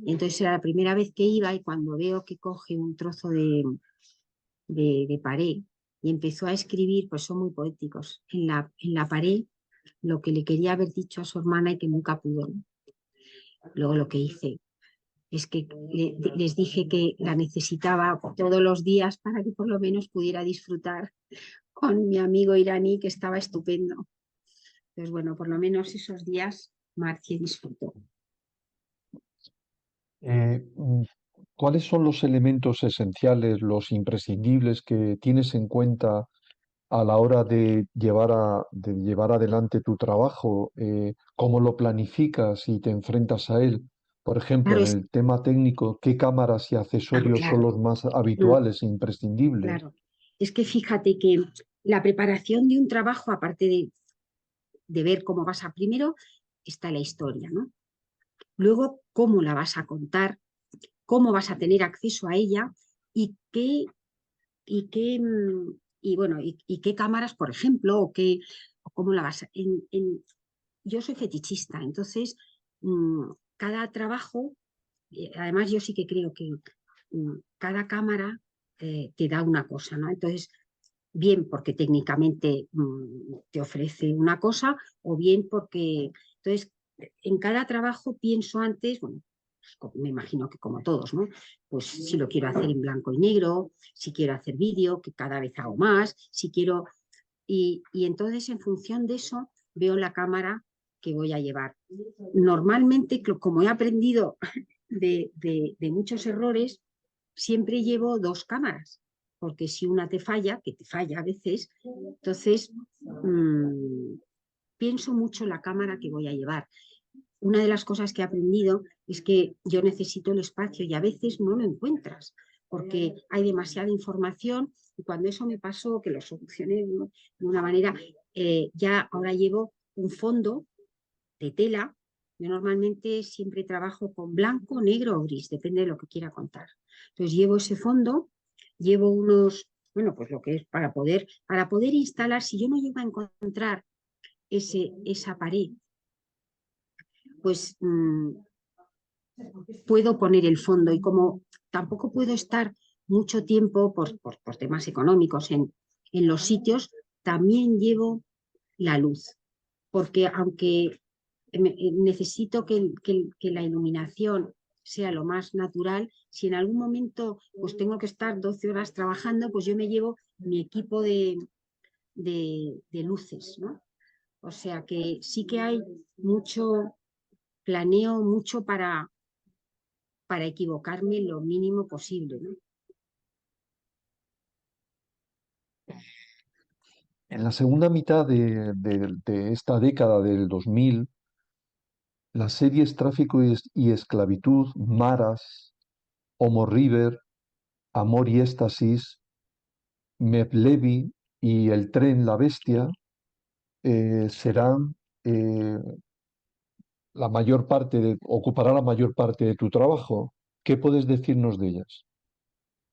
Entonces era la primera vez que iba y cuando veo que coge un trozo de pared y empezó a escribir, pues son muy poéticos, en la pared lo que le quería haber dicho a su hermana y que nunca pudo, ¿no? Luego lo que hice es que les dije que la necesitaba todos los días para que por lo menos pudiera disfrutar con mi amigo iraní, que estaba estupendo. Entonces, bueno, por lo menos esos días Marcie disfrutó. ¿Cuáles son los elementos esenciales, los imprescindibles que tienes en cuenta a la hora de llevar adelante tu trabajo? ¿Cómo lo planificas y te enfrentas a él? Por ejemplo, Claro, en el tema técnico, ¿qué cámaras y accesorios son claro, los más habituales e imprescindibles? claro. Es que fíjate que la preparación de un trabajo, aparte de ver cómo vas a primero, está la historia, ¿no? Luego, cómo la vas a contar, cómo vas a tener acceso a ella y y qué, bueno, y qué cámaras, por ejemplo, o cómo la vas a... yo soy fetichista, entonces cada trabajo, además yo sí que creo que cada cámara te da una cosa, ¿no? Entonces, bien porque técnicamente te ofrece una cosa o bien porque... Entonces, en cada trabajo pienso antes, bueno, me imagino que como todos, ¿no? Pues si lo quiero hacer en blanco y negro, si quiero hacer vídeo, que cada vez hago más, si quiero... Y entonces en función de eso veo la cámara que voy a llevar. Normalmente, como he aprendido de muchos errores, siempre llevo dos cámaras, porque si una te falla, que te falla a veces, entonces pienso mucho la cámara que voy a llevar. Una de las cosas que he aprendido es que yo necesito el espacio y a veces no lo encuentras porque hay demasiada información y cuando eso me pasó, que lo solucioné de una manera, ya ahora llevo un fondo de tela. Yo normalmente siempre trabajo con blanco, negro o gris, depende de lo que quiera contar. Entonces llevo ese fondo, llevo unos, bueno, pues lo que es para poder instalar, si yo no llego a encontrar esa pared, pues puedo poner el fondo y como tampoco puedo estar mucho tiempo por temas económicos en los sitios, también llevo la luz, porque aunque necesito que la iluminación sea lo más natural, si en algún momento pues tengo que estar 12 horas trabajando, pues yo me llevo mi equipo de luces, ¿no? O sea que sí que hay mucho, planeo mucho para equivocarme lo mínimo posible, ¿no? En la segunda mitad de esta década del 2000, las series Tráfico y Esclavitud, Maras, Homo River, Amor y Éxtasis, Mevlevi y El Tren, la Bestia serán ocupará la mayor parte de tu trabajo. ¿Qué puedes decirnos de ellas?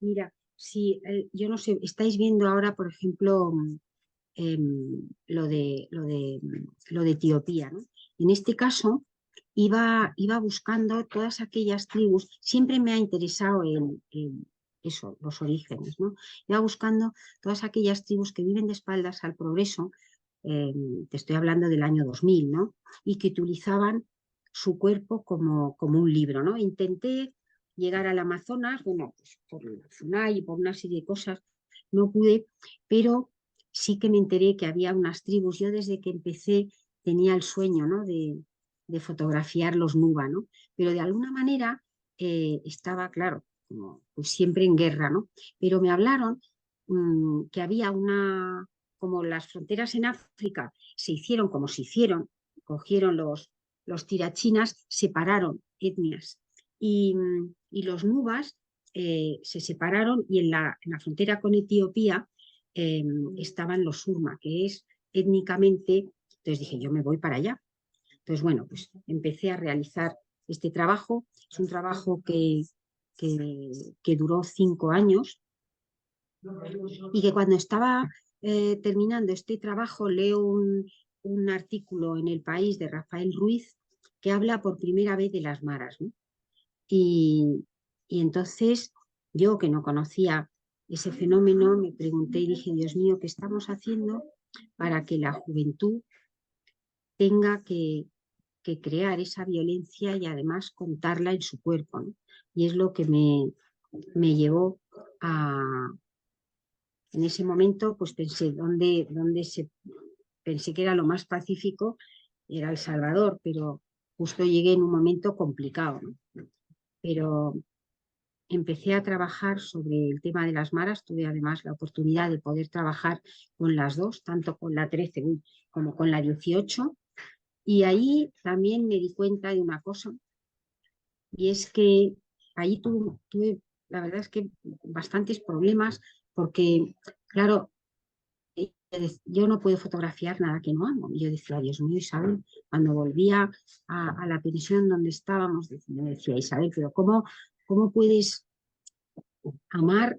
Mira, si yo no sé, estáis viendo ahora, por ejemplo, lo de Etiopía, ¿no? En este caso, iba buscando todas aquellas tribus, siempre me ha interesado en eso, los orígenes, ¿no? Iba buscando todas aquellas tribus que viven de espaldas al progreso, te estoy hablando del año 2000, ¿no? Y que utilizaban su cuerpo como un libro, ¿no? Intenté llegar al Amazonas, bueno, pues por la FUNAI y por una serie de cosas no pude, pero sí que me enteré que había unas tribus. Yo desde que empecé tenía el sueño, ¿no? de fotografiar los Nuba, ¿no? Pero de alguna manera estaba, claro, como, pues siempre en guerra, ¿no? Pero me hablaron que había como las fronteras en África se hicieron como se hicieron, cogieron los tirachinas, separaron etnias y los Nubas se separaron y en la frontera con Etiopía estaban los Surma, que es étnicamente, entonces dije, yo me voy para allá. Entonces, bueno, pues empecé a realizar este trabajo. Es un trabajo que duró 5 años y que cuando estaba terminando este trabajo leo un artículo en El País de Rafael Ruiz que habla por primera vez de las maras, ¿no? Y entonces yo, que no conocía ese fenómeno, me pregunté y dije, Dios mío, ¿qué estamos haciendo para que la juventud tenga que crear esa violencia y además contarla en su cuerpo, ¿no? Y es lo que me llevó a... En ese momento, pues pensé, pensé que era lo más pacífico, era El Salvador, pero justo llegué en un momento complicado, ¿no? Pero empecé a trabajar sobre el tema de las maras, tuve además la oportunidad de poder trabajar con las dos, tanto con la 13 como con la 18, y ahí también me di cuenta de una cosa, y es que ahí tuve, la verdad es que bastantes problemas, porque, claro, yo no puedo fotografiar nada que no amo. Y yo decía, Dios mío, Isabel, cuando volvía a la pensión donde estábamos, me decía, Isabel, pero ¿cómo puedes amar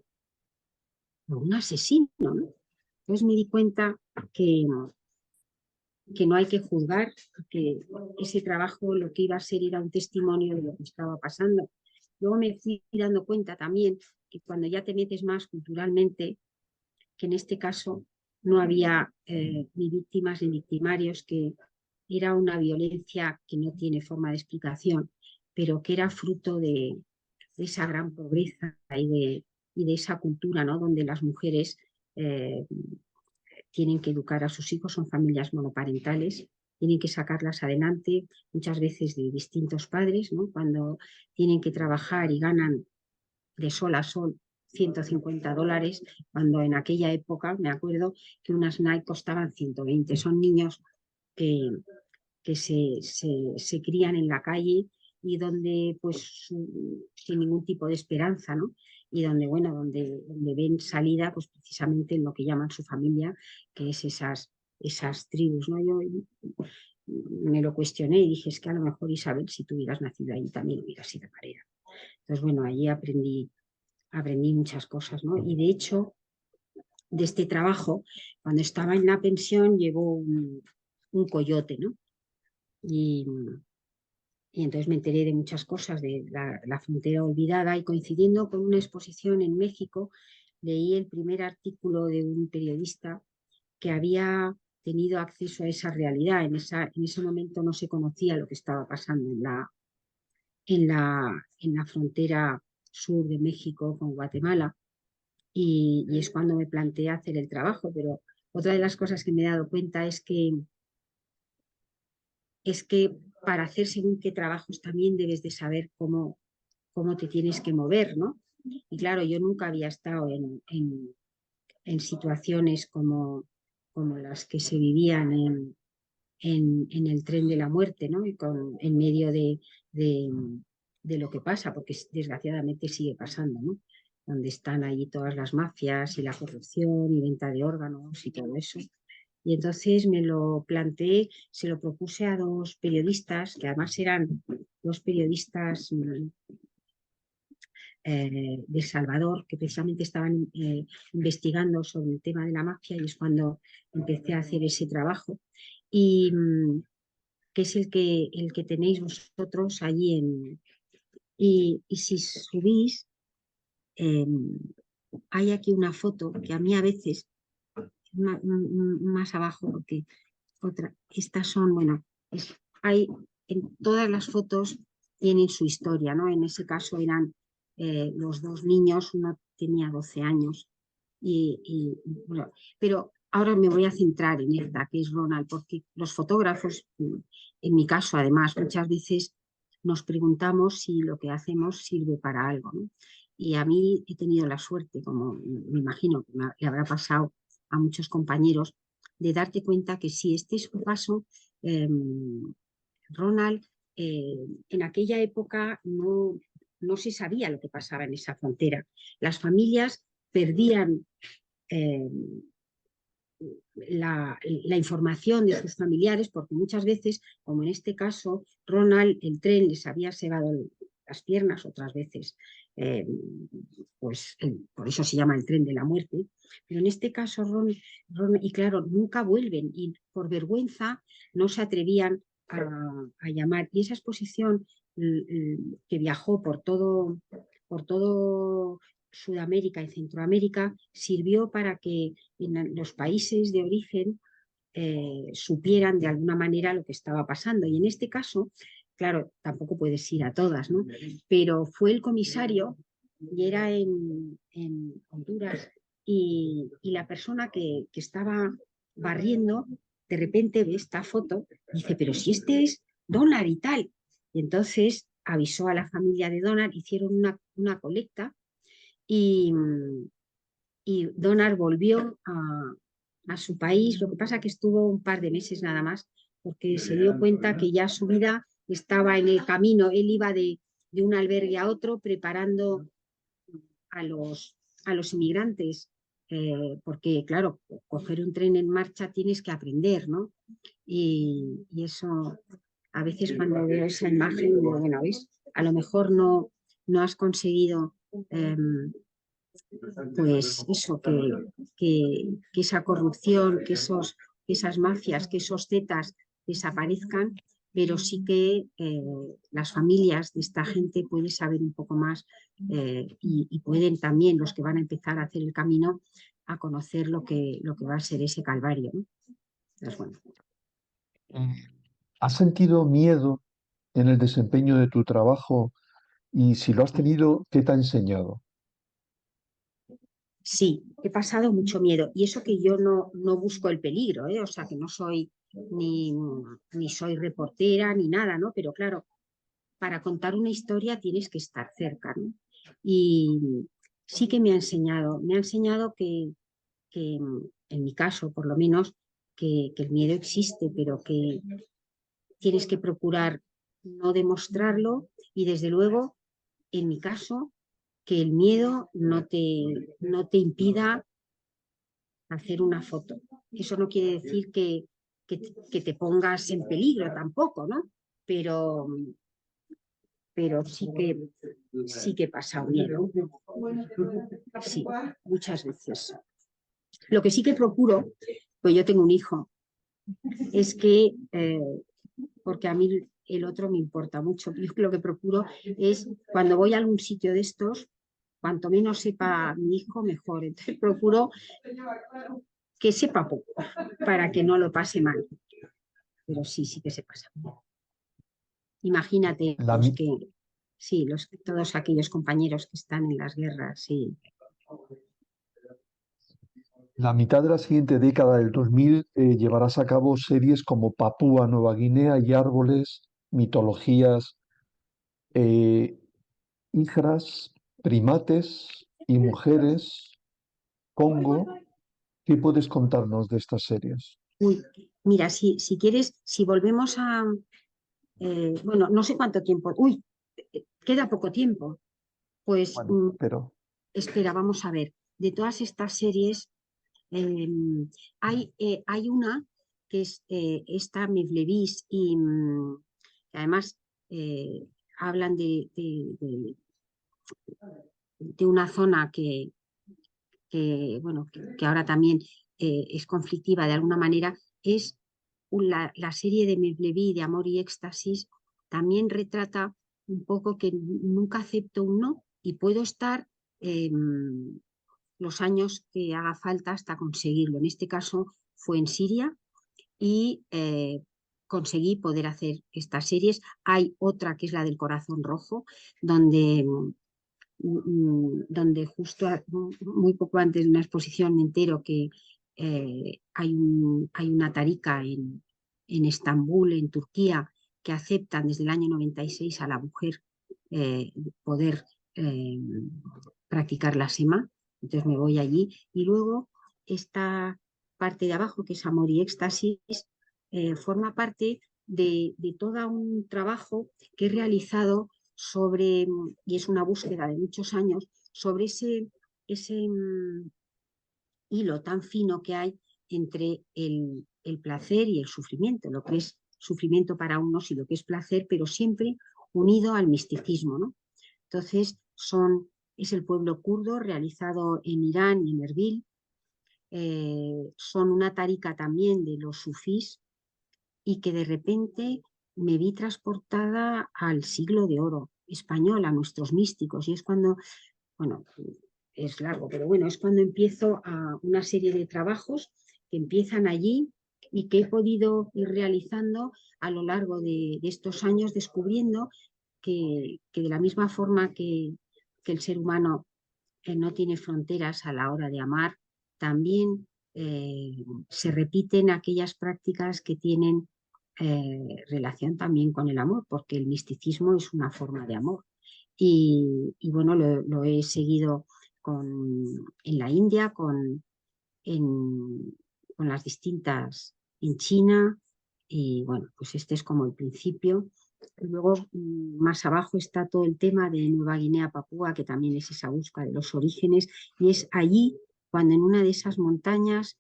a un asesino, ¿no? Entonces me di cuenta que no hay que juzgar, que ese trabajo lo que iba a ser era un testimonio de lo que estaba pasando. Luego me fui dando cuenta también que cuando ya te metes más culturalmente, que en este caso no había ni víctimas ni victimarios, que era una violencia que no tiene forma de explicación, pero que era fruto de esa gran pobreza y de esa cultura, ¿no? Donde las mujeres eh, tienen que educar a sus hijos, son familias monoparentales, tienen que sacarlas adelante, muchas veces de distintos padres, ¿no? Cuando tienen que trabajar y ganan de sol a sol $150, cuando en aquella época me acuerdo que unas Nike costaban 120. Son niños que, se crían en la calle y donde pues sin ningún tipo de esperanza, ¿no? Y donde, bueno, donde ven salida pues precisamente en lo que llaman su familia, que es esas tribus, ¿no? Yo me lo cuestioné y dije, es que a lo mejor, Isabel, si tú hubieras nacido ahí también hubieras sido marera. Entonces, bueno, allí aprendí muchas cosas, ¿no? Y de hecho, de este trabajo, cuando estaba en la pensión, llegó un coyote, ¿no? Y entonces me enteré de muchas cosas de la frontera olvidada, y coincidiendo con una exposición en México, leí el primer artículo de un periodista que había tenido acceso a esa realidad. En ese momento no se conocía lo que estaba pasando en la frontera sur de México con Guatemala, y es cuando me planteé hacer el trabajo. Pero otra de las cosas que me he dado cuenta es que para hacer según qué trabajos también debes de saber cómo te tienes que mover, ¿no? Y claro, yo nunca había estado en situaciones como las que se vivían en el tren de la muerte, ¿no? Y en medio de lo que pasa, porque desgraciadamente sigue pasando, ¿no? Donde están allí todas las mafias y la corrupción y venta de órganos y todo eso. Y entonces me lo planteé, se lo propuse a dos periodistas, que además eran dos periodistas de El Salvador, que precisamente estaban investigando sobre el tema de la mafia, y es cuando empecé a hacer ese trabajo, y que es el que tenéis vosotros allí y si subís, hay aquí una foto que a mí a veces, más abajo, porque estas son, bueno, hay en todas las fotos tienen su historia, ¿no? En ese caso eran los dos niños, uno tenía 12 años, bueno, pero ahora me voy a centrar en esta, que es Ronald, porque los fotógrafos, en mi caso además, muchas veces nos preguntamos si lo que hacemos sirve para algo, ¿no? Y a mí he tenido la suerte, como me imagino que le habrá pasado a muchos compañeros, de darte cuenta que si este es un paso, Ronald, en aquella época no se sabía lo que pasaba en esa frontera. Las familias perdían la información de sus familiares, porque muchas veces, como en este caso, Ronald, el tren les había cebado las piernas, otras veces, pues por eso se llama el tren de la muerte, pero en este caso y claro, nunca vuelven, y por vergüenza no se atrevían a llamar, y esa exposición que viajó por todo Sudamérica y Centroamérica sirvió para que en los países de origen supieran de alguna manera lo que estaba pasando. Y en este caso, claro, tampoco puedes ir a todas, ¿no? Pero fue el comisario, y era en Honduras, y la persona que estaba barriendo, de repente ve esta foto y dice, pero si este es Donald y tal. Y entonces avisó a la familia de Donald, hicieron una colecta, y Donald volvió a su país. Lo que pasa es que estuvo un par de meses nada más, porque se dio cuenta que ya su vida estaba en el camino. Él iba de un albergue a otro preparando a los inmigrantes, porque claro, coger un tren en marcha tienes que aprender, ¿no? Y eso, a veces cuando veo esa imagen, digo, bueno, ¿ves? A lo mejor no has conseguido pues eso, que esa corrupción, que esas mafias, que esos zetas desaparezcan, pero sí que las familias de esta gente pueden saber un poco más, y pueden también, los que van a empezar a hacer el camino, a conocer lo que va a ser ese calvario, ¿no? Entonces, bueno. ¿Has sentido miedo en el desempeño de tu trabajo? Y si lo has tenido, ¿qué te ha enseñado? Sí, he pasado mucho miedo, y eso que yo no busco el peligro, ¿eh? O sea, que no soy ni soy reportera ni nada, ¿no? Pero claro, para contar una historia tienes que estar cerca, ¿no? Y sí que me ha enseñado que en mi caso, por lo menos, que el miedo existe, pero que tienes que procurar no demostrarlo, y desde luego, en mi caso, que el miedo no te impida hacer una foto. Eso no quiere decir que te pongas en peligro tampoco, ¿no? Pero sí que he pasado miedo. Sí, muchas veces. Lo que sí que procuro, pues yo tengo un hijo, es que, porque a mí el otro me importa mucho, yo lo que procuro es, cuando voy a algún sitio de estos, cuanto menos sepa mi hijo, mejor. Entonces procuro que sepa poco, para que no lo pase mal. Pero sí que se pasa. Imagínate La, mi- sí, todos aquellos compañeros que están en las guerras, sí. la mitad de la siguiente década del 2000 llevarás a cabo series como Papúa Nueva Guinea y Árboles, Mitologías, eh, Hijras, Primates y Mujeres, Congo. ¿Qué puedes contarnos de estas series? Uy, mira, si quieres, si volvemos a... bueno, no sé cuánto tiempo. Uy, queda poco tiempo. Pues Bueno, pero espera, vamos a ver. De todas estas series, hay una que es esta Mevlevis, y además hablan de una zona bueno, que ahora también es conflictiva de alguna manera, es la serie de Mevlevi, de Amor y Éxtasis, también retrata un poco que nunca acepto un no y puedo estar los años que haga falta hasta conseguirlo. En este caso fue en Siria y conseguí poder hacer estas series. Hay otra que es la del Corazón Rojo, donde justo muy poco antes de una exposición me entero que hay una tarica en Estambul, en Turquía, que aceptan desde el año 96 a la mujer poder practicar la sema. Entonces me voy allí y luego esta parte de abajo, que es Amor y Éxtasis, forma parte de todo un trabajo que he realizado sobre, y es una búsqueda de muchos años, sobre ese hilo tan fino que hay entre el placer y el sufrimiento, lo que es sufrimiento para unos y lo que es placer, pero siempre unido al misticismo, ¿no? Entonces, es el pueblo kurdo realizado en Irán y en Erbil, son una tarica también de los sufís, y que de repente me vi transportada al siglo de oro español, a nuestros místicos, y es cuando, bueno, es largo, pero bueno, es cuando empiezo a una serie de trabajos que empiezan allí y que he podido ir realizando a lo largo de estos años, descubriendo que de la misma forma que el ser humano no tiene fronteras a la hora de amar, también se repiten aquellas prácticas que tienen relación también con el amor, porque el misticismo es una forma de amor. Y bueno, lo he seguido en la India, con las distintas, en China, y bueno, pues este es como el principio. Y luego más abajo está todo el tema de Nueva Guinea, Papúa, que también es esa búsqueda de los orígenes, y es allí cuando en una de esas montañas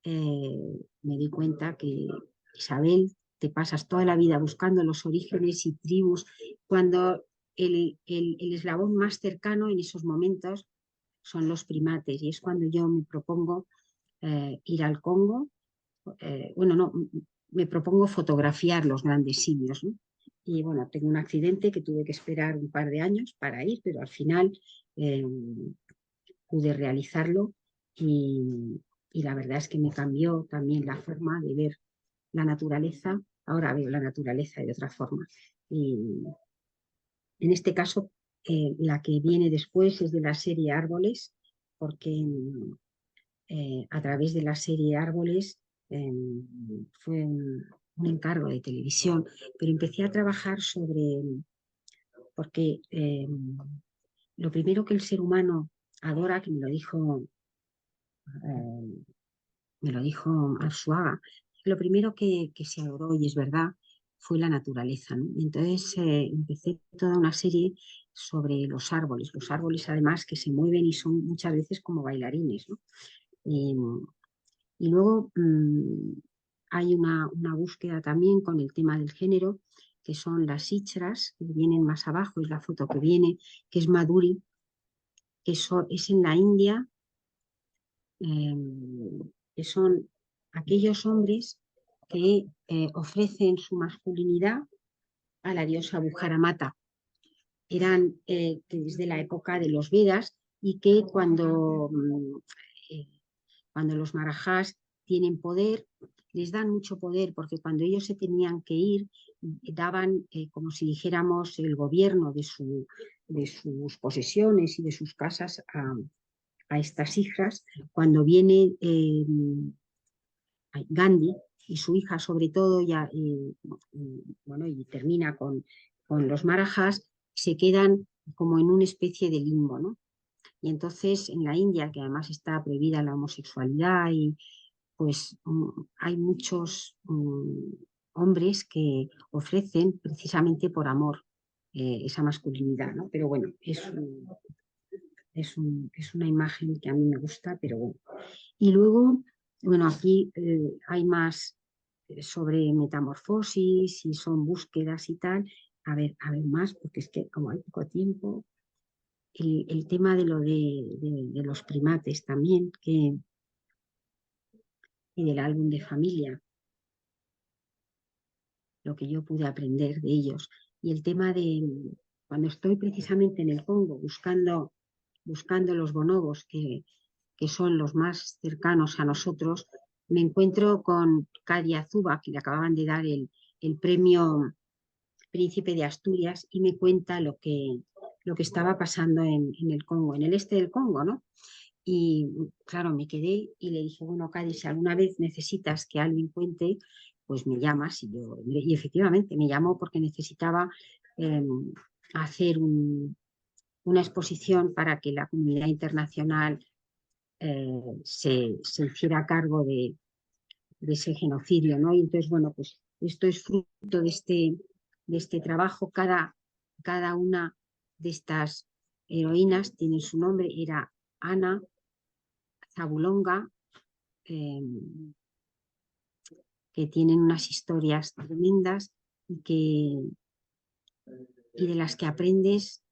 me di cuenta que, Isabel, te pasas toda la vida buscando los orígenes y tribus, cuando el eslabón más cercano en esos momentos son los primates, y es cuando yo me propongo ir al Congo, bueno, no, me propongo fotografiar los grandes simios, ¿no? Y bueno, tengo un accidente que tuve que esperar un par de años para ir, pero al final pude realizarlo y la verdad es que me cambió también la forma de ver la naturaleza. Ahora veo la naturaleza de otra forma. Y en este caso, la que viene después es de la serie Árboles, porque a través de la serie Árboles fue un encargo de televisión, pero empecé a trabajar porque lo primero que el ser humano adora, que me lo dijo Arzuaga, lo primero que se adoró, y es verdad, fue la naturaleza, ¿no? Y entonces empecé toda una serie sobre los árboles además que se mueven y son muchas veces como bailarines, ¿no? Y luego hay una búsqueda también con el tema del género, que son las ichras, que vienen más abajo, es la foto que viene, que es Madhuri, que es en la India, que son aquellos hombres que ofrecen su masculinidad a la diosa Bujaramata. Eran desde la época de los Vedas, y que cuando los marajás tienen poder, les dan mucho poder, porque cuando ellos se tenían que ir, daban, como si dijéramos, el gobierno de sus posesiones y de sus casas a estas hijas. Cuando viene Gandhi y su hija, sobre todo, bueno, y termina con los marajás, se quedan como en una especie de limbo, ¿no? Y entonces en la India, que además está prohibida la homosexualidad, y pues hay muchos hombres que ofrecen precisamente por amor esa masculinidad, ¿no? Pero bueno, es una imagen que a mí me gusta, pero bueno. Y luego, bueno, aquí hay más sobre metamorfosis y son búsquedas y tal. A ver más, porque es que como hay poco tiempo. el tema de los primates también, y del álbum de familia, lo que yo pude aprender de ellos. Y el tema de cuando estoy precisamente en el Congo buscando los bonobos, que son los más cercanos a nosotros, me encuentro con Kadi Azuba, que le acababan de dar el premio Príncipe de Asturias, y me cuenta lo que estaba pasando en el Congo, en el este del Congo, ¿no? Y claro, me quedé y le dije, bueno, Cádiz, si alguna vez necesitas que alguien cuente, pues me llamas. Y efectivamente me llamó porque necesitaba hacer una exposición para que la comunidad internacional se hiciera cargo de ese genocidio, ¿no? Y entonces, bueno, pues esto es fruto de este trabajo. Cada una de estas heroínas tiene su nombre. Era Ana Zabulonga, que tienen unas historias tremendas y de las que aprendes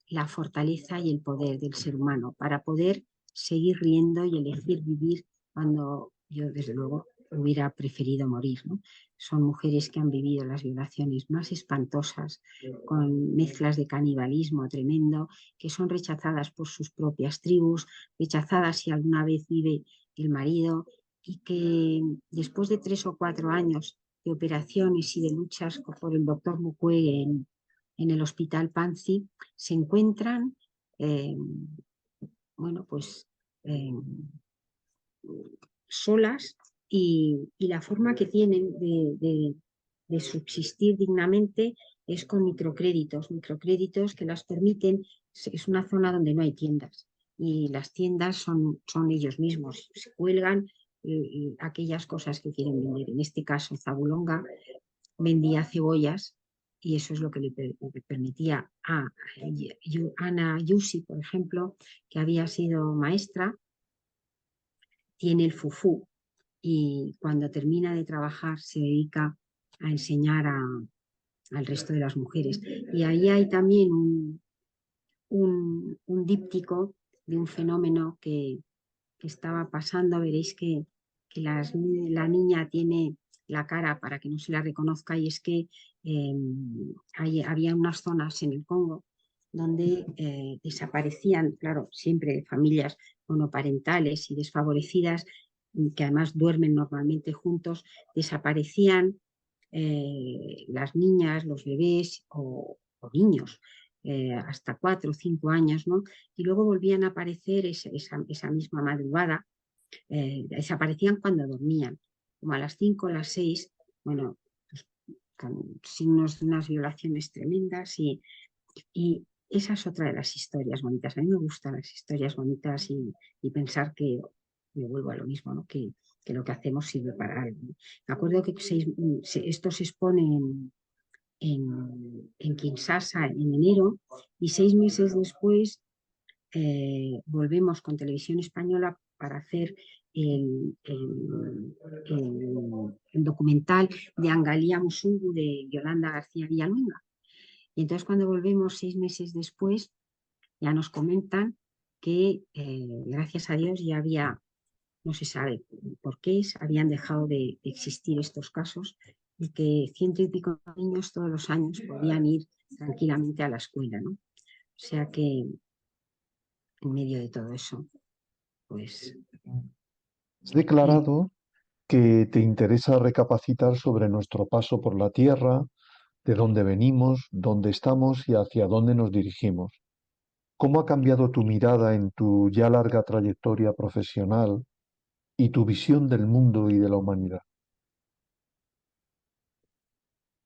la fortaleza y el poder del ser humano para poder seguir riendo y elegir vivir cuando yo, desde luego, hubiera preferido morir, ¿no? Son mujeres que han vivido las violaciones más espantosas, con mezclas de canibalismo tremendo, que son rechazadas por sus propias tribus, rechazadas si alguna vez vive el marido, y que después de 3 o 4 años de operaciones y de luchas por el doctor Mukwege en el hospital Panzi, se encuentran, bueno, pues solas, y la forma que tienen de subsistir dignamente es con microcréditos que las permiten. Es una zona donde no hay tiendas y las tiendas son ellos mismos, se cuelgan aquellas cosas que quieren vender. En este caso, Zabulonga vendía cebollas, y eso es lo que le permitía a Ana Yusi, por ejemplo, que había sido maestra, tiene el fufú, y cuando termina de trabajar se dedica a enseñar al resto de las mujeres. Y ahí hay también un díptico de un fenómeno que estaba pasando. Veréis que la niña tiene la cara para que no se la reconozca, y es que había unas zonas en el Congo donde desaparecían, claro, siempre familias monoparentales y desfavorecidas, que además duermen normalmente juntos, desaparecían las niñas, los bebés o niños hasta 4 o 5 años, ¿no? Y luego volvían a aparecer esa misma madrugada. Desaparecían cuando dormían, como a las 5 o las 6, bueno, pues, con signos de unas violaciones tremendas, y esa es otra de las historias bonitas. A mí me gustan las historias bonitas, y pensar que me vuelvo a lo mismo, ¿no? Que lo que hacemos sirve para algo, ¿no? Me acuerdo que esto se expone en Kinshasa en enero, y 6 meses después volvemos con Televisión Española para hacer el documental de Angalía Musungu de Yolanda García Villalonga. Y entonces, cuando volvemos 6 meses después, ya nos comentan que gracias a Dios ya había, no se sabe por qué, habían dejado de existir estos casos, y que 100 y pico niños todos los años podían ir tranquilamente a la escuela, ¿no? O sea que en medio de todo eso, pues... Has declarado que te interesa recapacitar sobre nuestro paso por la Tierra, de dónde venimos, dónde estamos y hacia dónde nos dirigimos. ¿Cómo ha cambiado tu mirada en tu ya larga trayectoria profesional y tu visión del mundo y de la humanidad?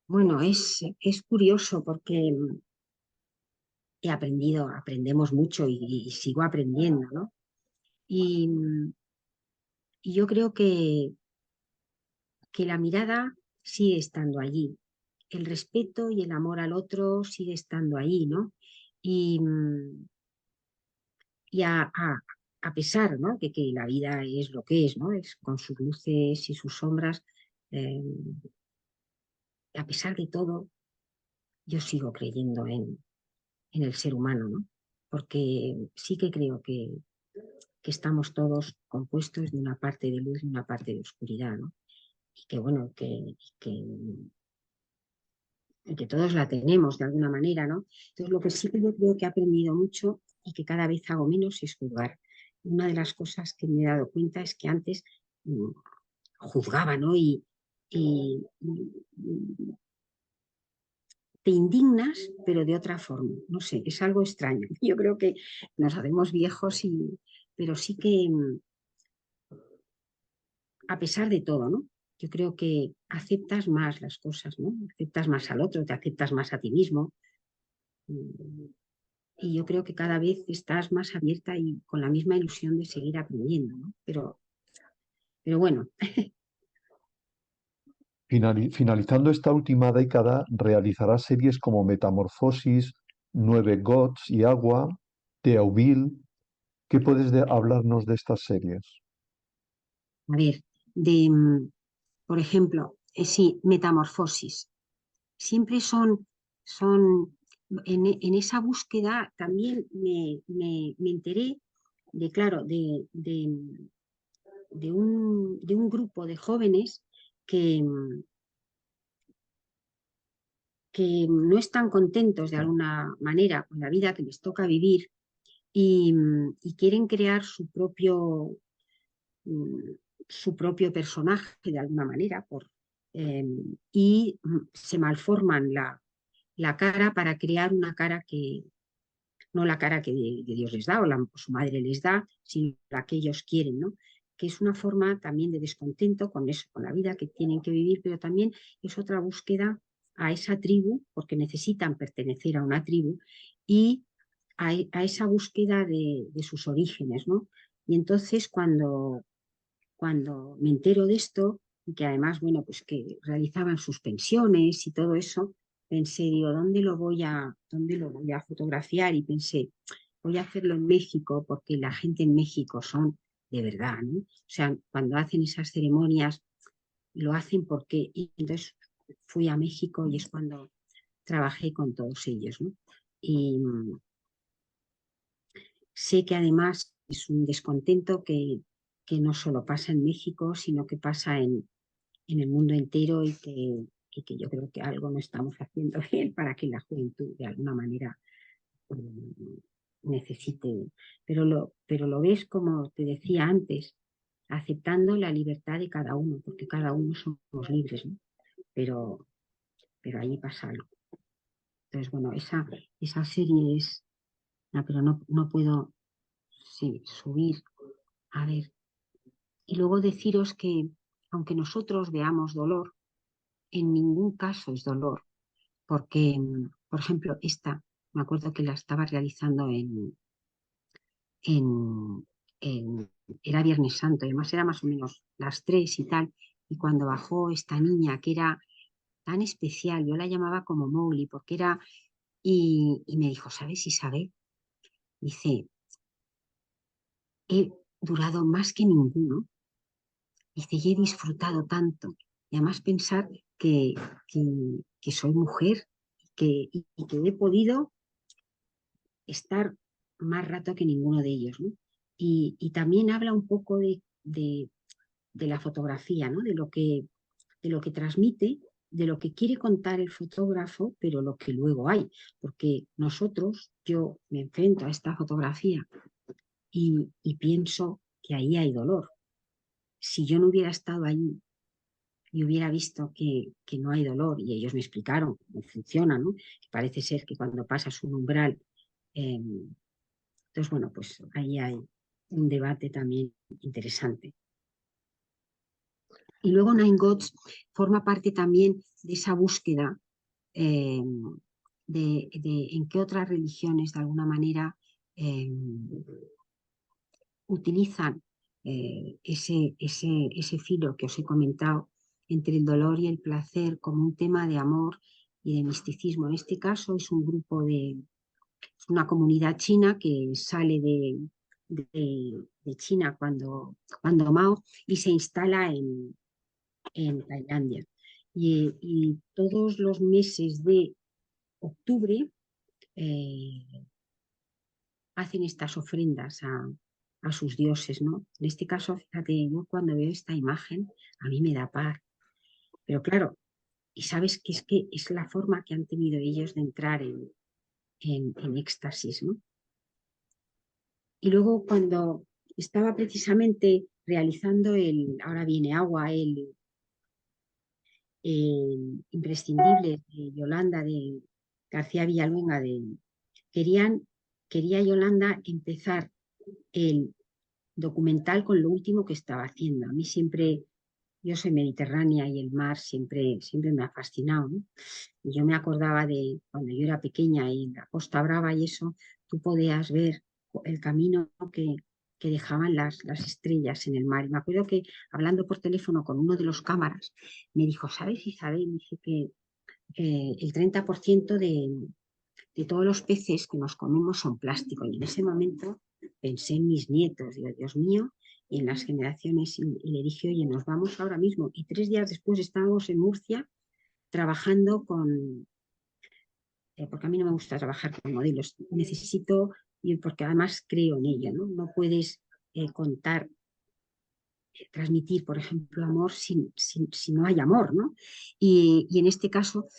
Bueno, es curioso porque aprendemos mucho, y sigo aprendiendo, ¿no? Y yo creo que la mirada sigue estando allí, el respeto y el amor al otro sigue estando ahí, ¿no? Y, a pesar, ¿no?, de que la vida es lo que es, ¿no? Es con sus luces y sus sombras, eh, a pesar de todo, yo sigo creyendo en el ser humano, ¿no? porque sí que creo que estamos todos compuestos de una parte de luz y una parte de oscuridad, ¿no? Y que bueno, que todos la tenemos de alguna manera, ¿no? Entonces, lo que sí que yo creo que he aprendido mucho y que cada vez hago menos es juzgar. Una de las cosas que me he dado cuenta es que antes juzgaba, ¿no? Y te indignas, pero de otra forma. No sé, es algo extraño. Yo creo que nos hacemos viejos, pero sí que, a pesar de todo, ¿no? Yo creo que aceptas más las cosas, ¿no? Aceptas más al otro, te aceptas más a ti mismo. Y yo creo que cada vez estás más abierta y con la misma ilusión de seguir aprendiendo, ¿no? Pero bueno. Finalizando esta última década, realizará series como Metamorfosis, Nueve Gods y Agua, Deauville. ¿Qué puedes hablarnos de estas series? A ver, por ejemplo, sí, Metamorfosis. Siempre son en esa búsqueda también me enteré de, claro, de un grupo de jóvenes que, que no están contentos de alguna manera con la vida que les toca vivir y quieren crear mm, su propio personaje de alguna manera eh, y se malforman la cara para crear una cara que no la cara que Dios les da o su madre les da, sino la que ellos quieren, ¿no? Que es una forma también de descontento con eso, con la vida que tienen que vivir, pero también es otra búsqueda a esa tribu, porque necesitan pertenecer a una tribu, y a esa búsqueda de sus orígenes, ¿no? Y entonces cuando me entero de esto, y que además, bueno, pues que realizaban sus pensiones y todo eso, pensé, digo, dónde lo voy a fotografiar? Y pensé, voy a hacerlo en México, porque la gente en México son de verdad, ¿no? O sea, cuando hacen esas ceremonias, lo hacen porque... Y entonces fui a México y es cuando trabajé con todos ellos, ¿no? Y sé que además es un descontento que no solo pasa en México, sino que pasa en el mundo entero y que yo creo que algo no estamos haciendo bien para que la juventud de alguna manera necesite. Pero lo ves, como te decía antes, aceptando la libertad de cada uno, porque cada uno somos libres, ¿no? Pero, pero ahí pasa algo. Entonces, bueno, esa serie es... No, pero no puedo, sí, subir. A ver, y luego deciros que aunque nosotros veamos dolor, en ningún caso es dolor, porque, por ejemplo, me acuerdo que la estaba realizando en- era Viernes Santo, y además era más o menos las 3 y tal, y cuando bajó esta niña que era tan especial, yo la llamaba como Mowgli, porque era, y me dijo, ¿sabes, Isabel? Dice, he durado más que ninguno. Dice, y he disfrutado tanto. Y además pensar que, que soy mujer y que he podido estar más rato que ninguno de ellos, ¿no? Y también habla un poco de la fotografía, ¿no? De lo que transmite, de lo que quiere contar el fotógrafo, pero lo que luego hay. Porque yo me enfrento a esta fotografía y pienso que ahí hay dolor. Si yo no hubiera estado allí y hubiera visto que no hay dolor, y ellos me explicaron cómo funciona, ¿no? Que parece ser que cuando pasas un umbral, eh, entonces, bueno, pues ahí hay un debate también interesante. Y luego Nine Gods forma parte también de esa búsqueda eh, de en qué otras religiones de alguna manera eh, utilizan ese filo que os he comentado entre el dolor y el placer como un tema de amor y de misticismo. En este caso es un grupo es una comunidad china que sale de China cuando Mao y se instala en Tailandia. Y todos los meses de octubre eh, hacen estas ofrendas a sus dioses, ¿no? En este caso, fíjate, yo cuando veo esta imagen, a mí me da paz. Pero claro, y sabes que es la forma que han tenido ellos de entrar en éxtasis, ¿no? Y luego cuando estaba precisamente realizando ahora viene agua, el imprescindible de Yolanda, de García Villalonga, quería Yolanda empezar el documental con lo último que estaba haciendo. A mí siempre, yo soy mediterránea y el mar siempre me ha fascinado, ¿no? Y yo me acordaba de cuando yo era pequeña y en la Costa Brava y eso, tú podías ver el camino que dejaban las estrellas en el mar. Y me acuerdo que hablando por teléfono con uno de los cámaras, me dijo, ¿sabes, Isabel? Me dice que el 30% de todos los peces que nos comemos son plástico. Y en ese momento pensé en mis nietos, digo, Dios mío, y en las generaciones, y le dije, oye, nos vamos ahora mismo. Y 3 días después estábamos en Murcia trabajando porque a mí no me gusta trabajar con modelos, necesito, y porque además creo en ello, ¿no? No puedes contar, transmitir, por ejemplo, amor si no hay amor, ¿no? Y en este caso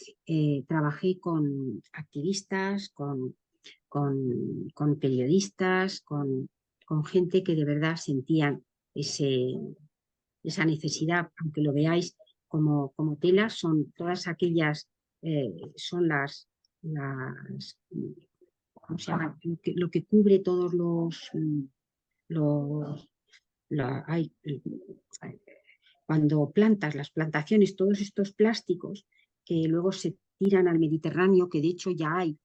trabajé con activistas, con periodistas, con gente que de verdad sentían esa necesidad, aunque lo veáis como telas, son todas aquellas, son ¿cómo se llama? Lo que cubre todos los hay, cuando plantas, las plantaciones, todos estos plásticos que luego se tiran al Mediterráneo, que de hecho ya hay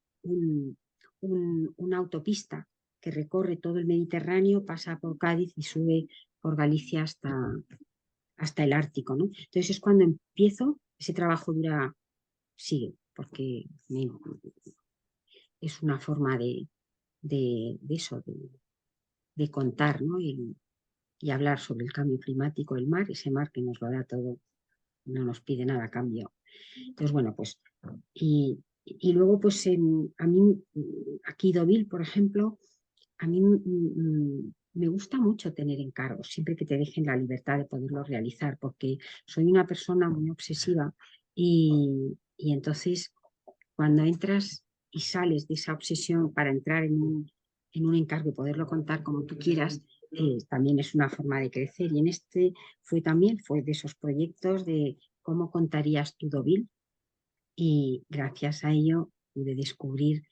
una autopista que recorre todo el Mediterráneo, pasa por Cádiz y sube por Galicia hasta el Ártico, ¿no? Entonces es cuando empiezo, ese trabajo sigue, porque es una forma de eso, de contar, ¿no? Y hablar sobre el cambio climático, el mar, ese mar que nos lo da todo, no nos pide nada a cambio. Entonces, bueno, pues, y luego, pues, a mí, aquí Deauville, por ejemplo, a mí me gusta mucho tener encargos, siempre que te dejen la libertad de poderlo realizar, porque soy una persona muy obsesiva y entonces cuando entras y sales de esa obsesión para entrar en un encargo y poderlo contar como tú quieras, también es una forma de crecer. Y en este fue de esos proyectos de cómo contarías tu Deauville y gracias a ello pude descubrir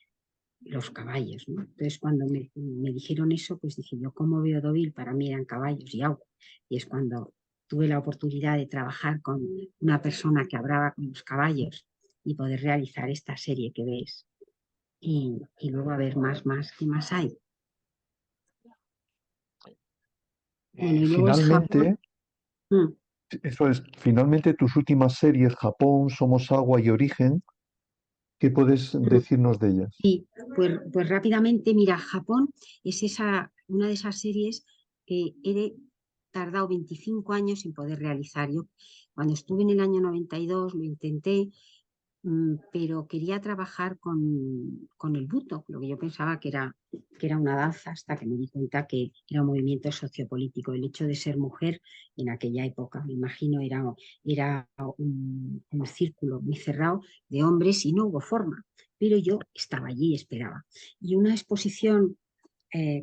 los caballos, ¿no? Entonces cuando me dijeron eso, pues dije yo, ¿cómo veo Deauville? Para mí eran caballos y agua. Y es cuando tuve la oportunidad de trabajar con una persona que hablaba con los caballos y poder realizar esta serie que ves. Y luego a ver ¿qué más hay? Bueno, y luego es Japón. Finalmente, eso es, finalmente tus últimas series, Japón, Somos Agua y Origen, ¿qué puedes decirnos de ellas? Sí, pues rápidamente, mira, Japón es una de esas series que he tardado 25 años en poder realizar. Yo cuando estuve en el año 92 lo intenté, pero quería trabajar con el buto, lo que yo pensaba que era una danza, hasta que me di cuenta que era un movimiento sociopolítico. El hecho de ser mujer en aquella época, me imagino, era un círculo muy cerrado de hombres y no hubo forma, pero yo estaba allí y esperaba. Y una exposición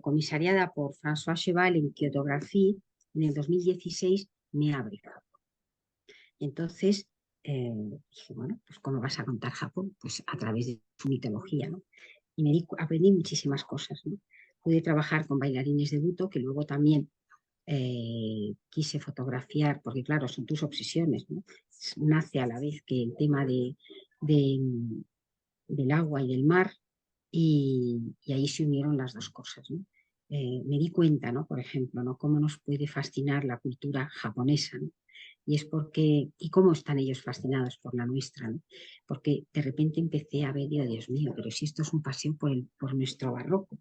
comisariada por François Cheval en Kyotographie en el 2016 me abre. Entonces, dije, bueno, pues ¿cómo vas a contar Japón? Pues a través de su mitología, ¿no? Y aprendí muchísimas cosas, ¿no? Pude trabajar con bailarines de buto, que luego también quise fotografiar, porque claro, son tus obsesiones, ¿no? Nace a la vez que el tema del agua y del mar, y ahí se unieron las dos cosas, ¿no? Me di cuenta, ¿no? Por ejemplo, ¿no? Cómo nos puede fascinar la cultura japonesa, ¿no? Y es y cómo están ellos fascinados por la nuestra, ¿no? Porque de repente empecé a ver, digo, Dios mío, pero si esto es un paseo por nuestro barroco.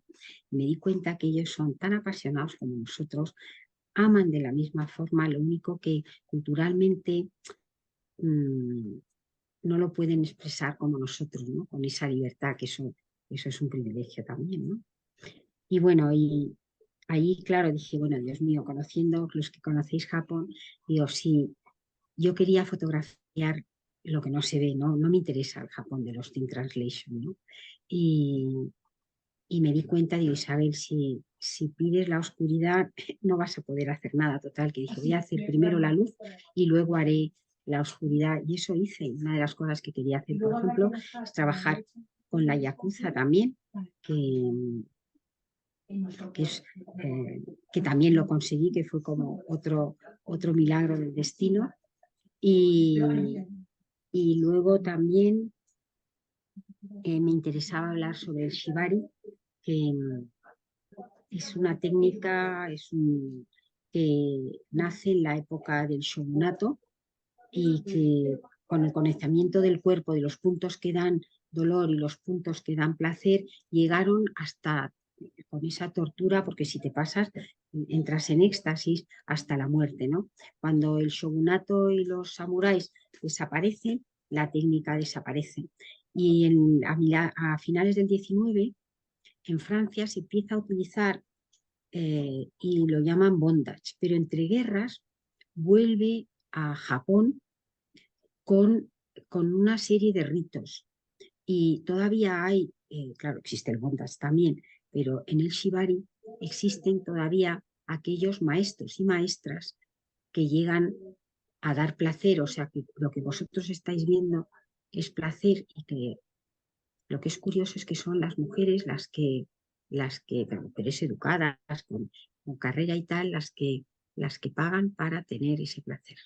Me di cuenta que ellos son tan apasionados como nosotros, aman de la misma forma, lo único que culturalmente mmm, no lo pueden expresar como nosotros, ¿no? Con esa libertad, que eso es un privilegio también, ¿no? Y bueno, y ahí, claro, dije, bueno, Dios mío, conociendo los que conocéis Japón, digo, sí, yo quería fotografiar lo que no se ve, ¿no? No me interesa el Japón de los in translation, ¿no? Y, y me di cuenta, digo, Isabel, si pides la oscuridad, no vas a poder hacer nada. Total, que dije, voy a hacer primero la luz y luego haré la oscuridad. Y eso hice. Una de las cosas que quería hacer, por ejemplo, es trabajar con la yakuza también, que también lo conseguí, que fue como otro milagro del destino. Y luego también me interesaba hablar sobre el shibari, que es una técnica que nace en la época del shogunato y que con el conocimiento del cuerpo, de los puntos que dan dolor y los puntos que dan placer, llegaron hasta con esa tortura, porque si te pasas, entras en éxtasis hasta la muerte, ¿no? Cuando el shogunato y los samuráis desaparecen, la técnica desaparece. Y a finales del 19, en Francia se empieza a utilizar y lo llaman bondage, pero entre guerras vuelve a Japón con una serie de ritos. Y todavía hay, claro, existe el bondage también, pero en el shibari existen todavía aquellos maestros y maestras que llegan a dar placer, o sea que lo que vosotros estáis viendo es placer y que lo que es curioso es que son las mujeres mujeres educadas, con carrera y tal, las que pagan para tener ese placer.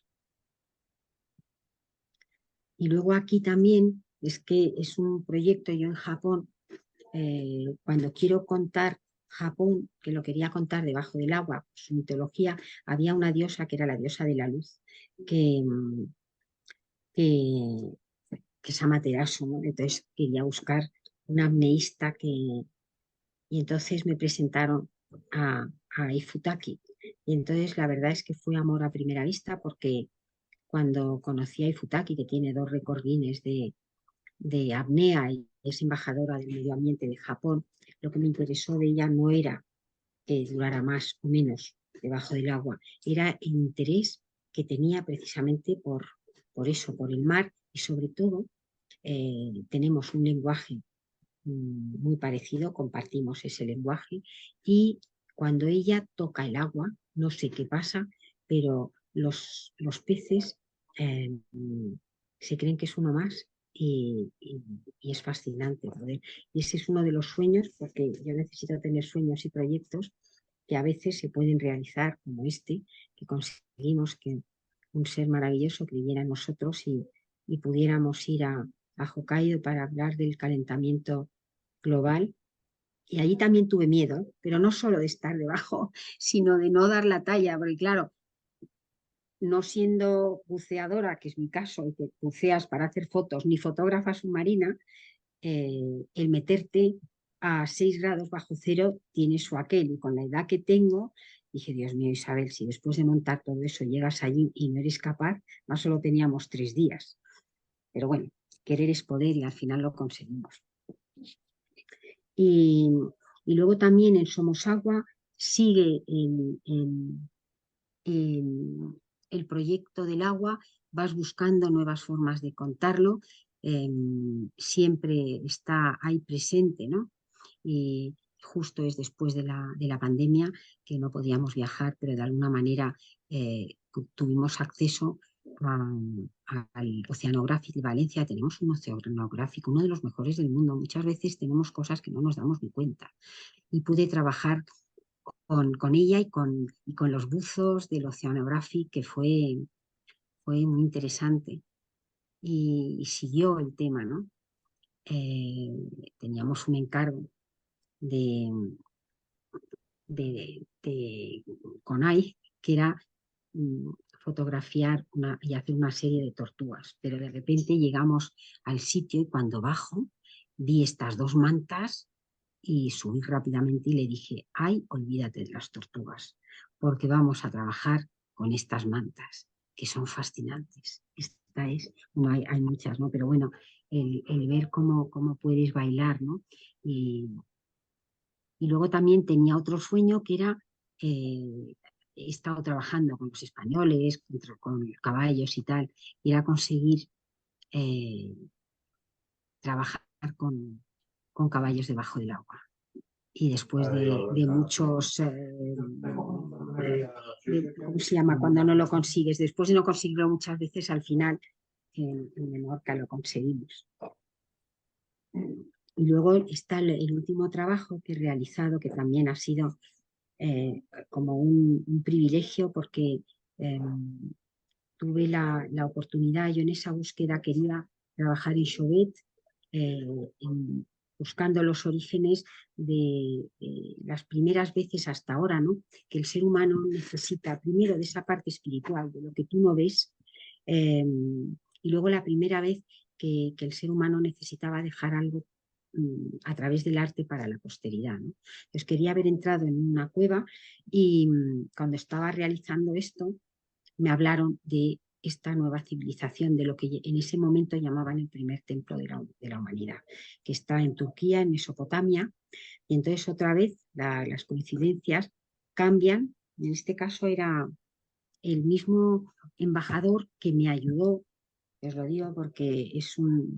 Y luego aquí también es que es un proyecto, yo en Japón, cuando quiero contar Japón, que lo quería contar debajo del agua, su mitología, había una diosa que era la diosa de la luz, que, que, que es Amaterasu, ¿no? Entonces quería buscar una apneísta y entonces me presentaron a Ifutaki. Y entonces la verdad es que fue amor a primera vista porque cuando conocí a Ifutaki, que tiene 2 récords Guinness de apnea y es embajadora del medio ambiente de Japón, lo que me interesó de ella no era que durara más o menos debajo del agua, era el interés que tenía precisamente por eso, por el mar y sobre todo tenemos un lenguaje muy parecido, compartimos ese lenguaje y cuando ella toca el agua, no sé qué pasa, pero los peces eh, se creen que es uno más y es fascinante poder. Y ese es uno de los sueños, porque yo necesito tener sueños y proyectos que a veces se pueden realizar, como este, que conseguimos que un ser maravilloso creyera en nosotros y pudiéramos ir a Hokkaido para hablar del calentamiento global. Y allí también tuve miedo, pero no solo de estar debajo, sino de no dar la talla, porque claro, no siendo buceadora, que es mi caso, y que buceas para hacer fotos, ni fotógrafa submarina, el meterte a 6 grados bajo cero tiene su aquel. Y con la edad que tengo, dije, Dios mío, Isabel, si después de montar todo eso llegas allí y no eres capaz, más solo teníamos 3 días. Pero bueno, querer es poder y al final lo conseguimos. Y, y luego también en Somosagua sigue el proyecto del agua, vas buscando nuevas formas de contarlo, siempre está ahí presente, ¿no? Y justo es después de la pandemia que no podíamos viajar, pero de alguna manera tuvimos acceso al Oceanográfico de Valencia. Tenemos un oceanográfico, uno de los mejores del mundo. Muchas veces tenemos cosas que no nos damos ni cuenta. Y pude trabajar con ella y con los buzos del Oceanographic, que fue muy interesante. Y siguió el tema, ¿no? Teníamos un encargo de CONAI, que era fotografiar y hacer una serie de tortugas. Pero de repente llegamos al sitio y cuando bajo vi estas 2 mantas y subí rápidamente y le dije, ay, olvídate de las tortugas, porque vamos a trabajar con estas mantas, que son fascinantes. Esta es, no hay muchas, ¿no? Pero bueno, el ver cómo puedes bailar, ¿no? Y Y luego también tenía otro sueño que era, he estado trabajando con los españoles, con caballos y tal, y era conseguir trabajar con caballos debajo del agua. Y después de muchos, ¿cómo se llama? Cuando no lo consigues, después de no conseguirlo muchas veces, al final en Menorca lo conseguimos. Y luego está el último trabajo que he realizado, que también ha sido como un privilegio, porque tuve la oportunidad, yo en esa búsqueda quería trabajar en Chauvet, buscando los orígenes de las primeras veces hasta ahora, ¿no? Que el ser humano necesita primero de esa parte espiritual, de lo que tú no ves, y luego la primera vez que el ser humano necesitaba dejar algo a través del arte para la posteridad, ¿no? Entonces quería haber entrado en una cueva y cuando estaba realizando esto me hablaron de esta nueva civilización, de lo que en ese momento llamaban el primer templo de la humanidad, que está en Turquía, en Mesopotamia, y entonces otra vez las coincidencias cambian. En este caso era el mismo embajador que me ayudó, os lo digo porque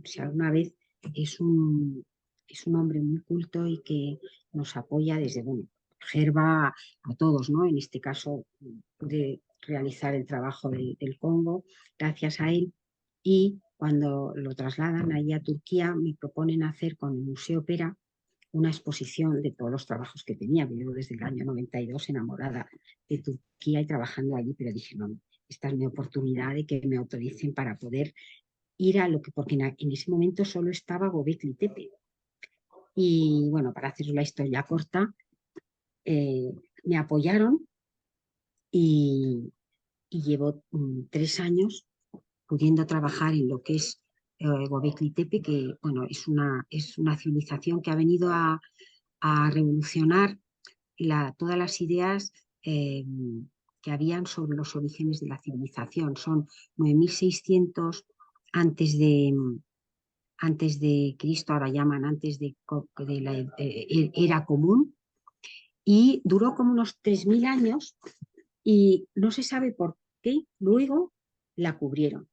si alguna vez es un hombre muy culto y que nos apoya desde, bueno, Gerba a todos, ¿no? En este caso de realizar el trabajo del Congo, gracias a él. Y cuando lo trasladan ahí a Turquía, me proponen hacer con el Museo Pera una exposición de todos los trabajos que tenía. Yo desde el año 92 enamorada de Turquía y trabajando allí, pero dije, no, esta es mi oportunidad de que me autoricen para poder ir a lo que, porque en ese momento solo estaba Göbekli Tepe. Y bueno, para hacer la historia corta, me apoyaron y llevo 3 años pudiendo trabajar en lo que es Göbekli Tepe, que bueno, es una civilización que ha venido a revolucionar todas las ideas que habían sobre los orígenes de la civilización. Son 9600 antes de Cristo, ahora llaman antes de la era común, y duró como unos 3000 años y no se sabe por qué luego la cubrieron.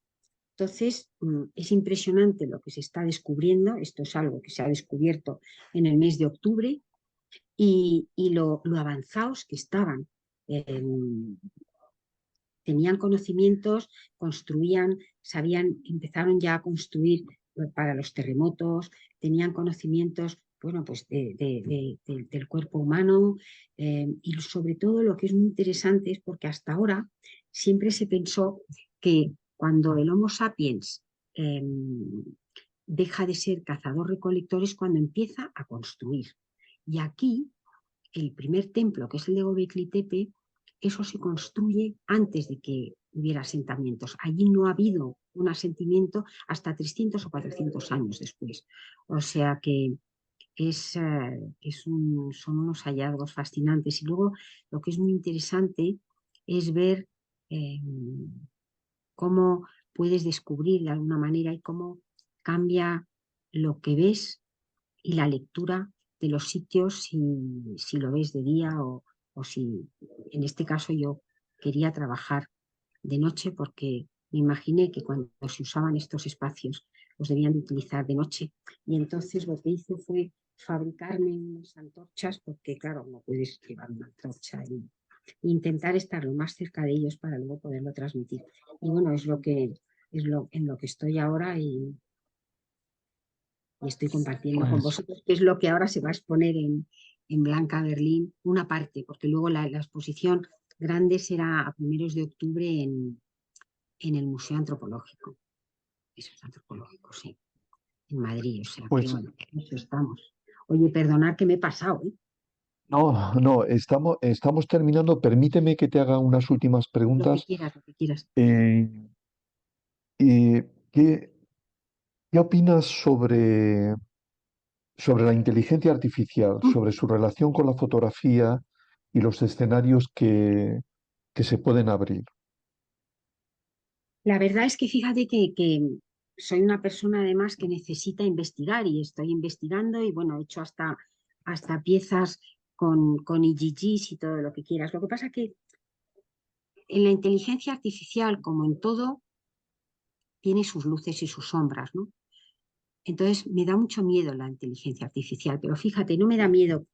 Entonces, es impresionante lo que se está descubriendo. Esto es algo que se ha descubierto en el mes de octubre y lo avanzados que estaban. Tenían conocimientos, construían, sabían, empezaron ya a construir para los terremotos, tenían conocimientos, bueno, pues del cuerpo humano, y sobre todo lo que es muy interesante es porque hasta ahora siempre se pensó que cuando el Homo sapiens deja de ser cazador-recolector es cuando empieza a construir. Y aquí, el primer templo, que es el de Göbekli Tepe, eso se construye antes de que hubiera asentamientos. Allí no ha habido un asentamiento hasta 300 o 400 años después. O sea que son unos hallazgos fascinantes. Y luego lo que es muy interesante es ver cómo puedes descubrir de alguna manera y cómo cambia lo que ves y la lectura de los sitios si lo ves de día o si, en este caso yo quería trabajar de noche porque me imaginé que cuando se usaban estos espacios los debían de utilizar de noche y entonces lo que hice fue fabricarme unas antorchas porque claro, no puedes llevar una antorcha y intentar estar lo más cerca de ellos para luego poderlo transmitir. Y bueno, en lo que estoy ahora y estoy compartiendo con vosotros, que es lo que ahora se va a exponer en Blanca Berlín, una parte, porque luego la exposición grande será a primeros de octubre en el Museo Antropológico. Eso es antropológico, sí, en Madrid, o sea, Pues que bueno, en eso estamos. Oye, perdonad que me he pasado, ¿eh? no, estamos terminando. Permíteme que te haga unas últimas Lo que preguntas. quieras, lo que quieras. Eh, ¿qué opinas sobre la inteligencia artificial, sobre su relación con la fotografía y los escenarios que se pueden abrir? La verdad es que fíjate que soy una persona además que necesita investigar y estoy investigando y bueno, he hecho hasta piezas con IGGs y todo lo que quieras. Lo que pasa que en la inteligencia artificial, como en todo, tiene sus luces y sus sombras, ¿no? Entonces me da mucho miedo la inteligencia artificial, pero fíjate, no me da miedo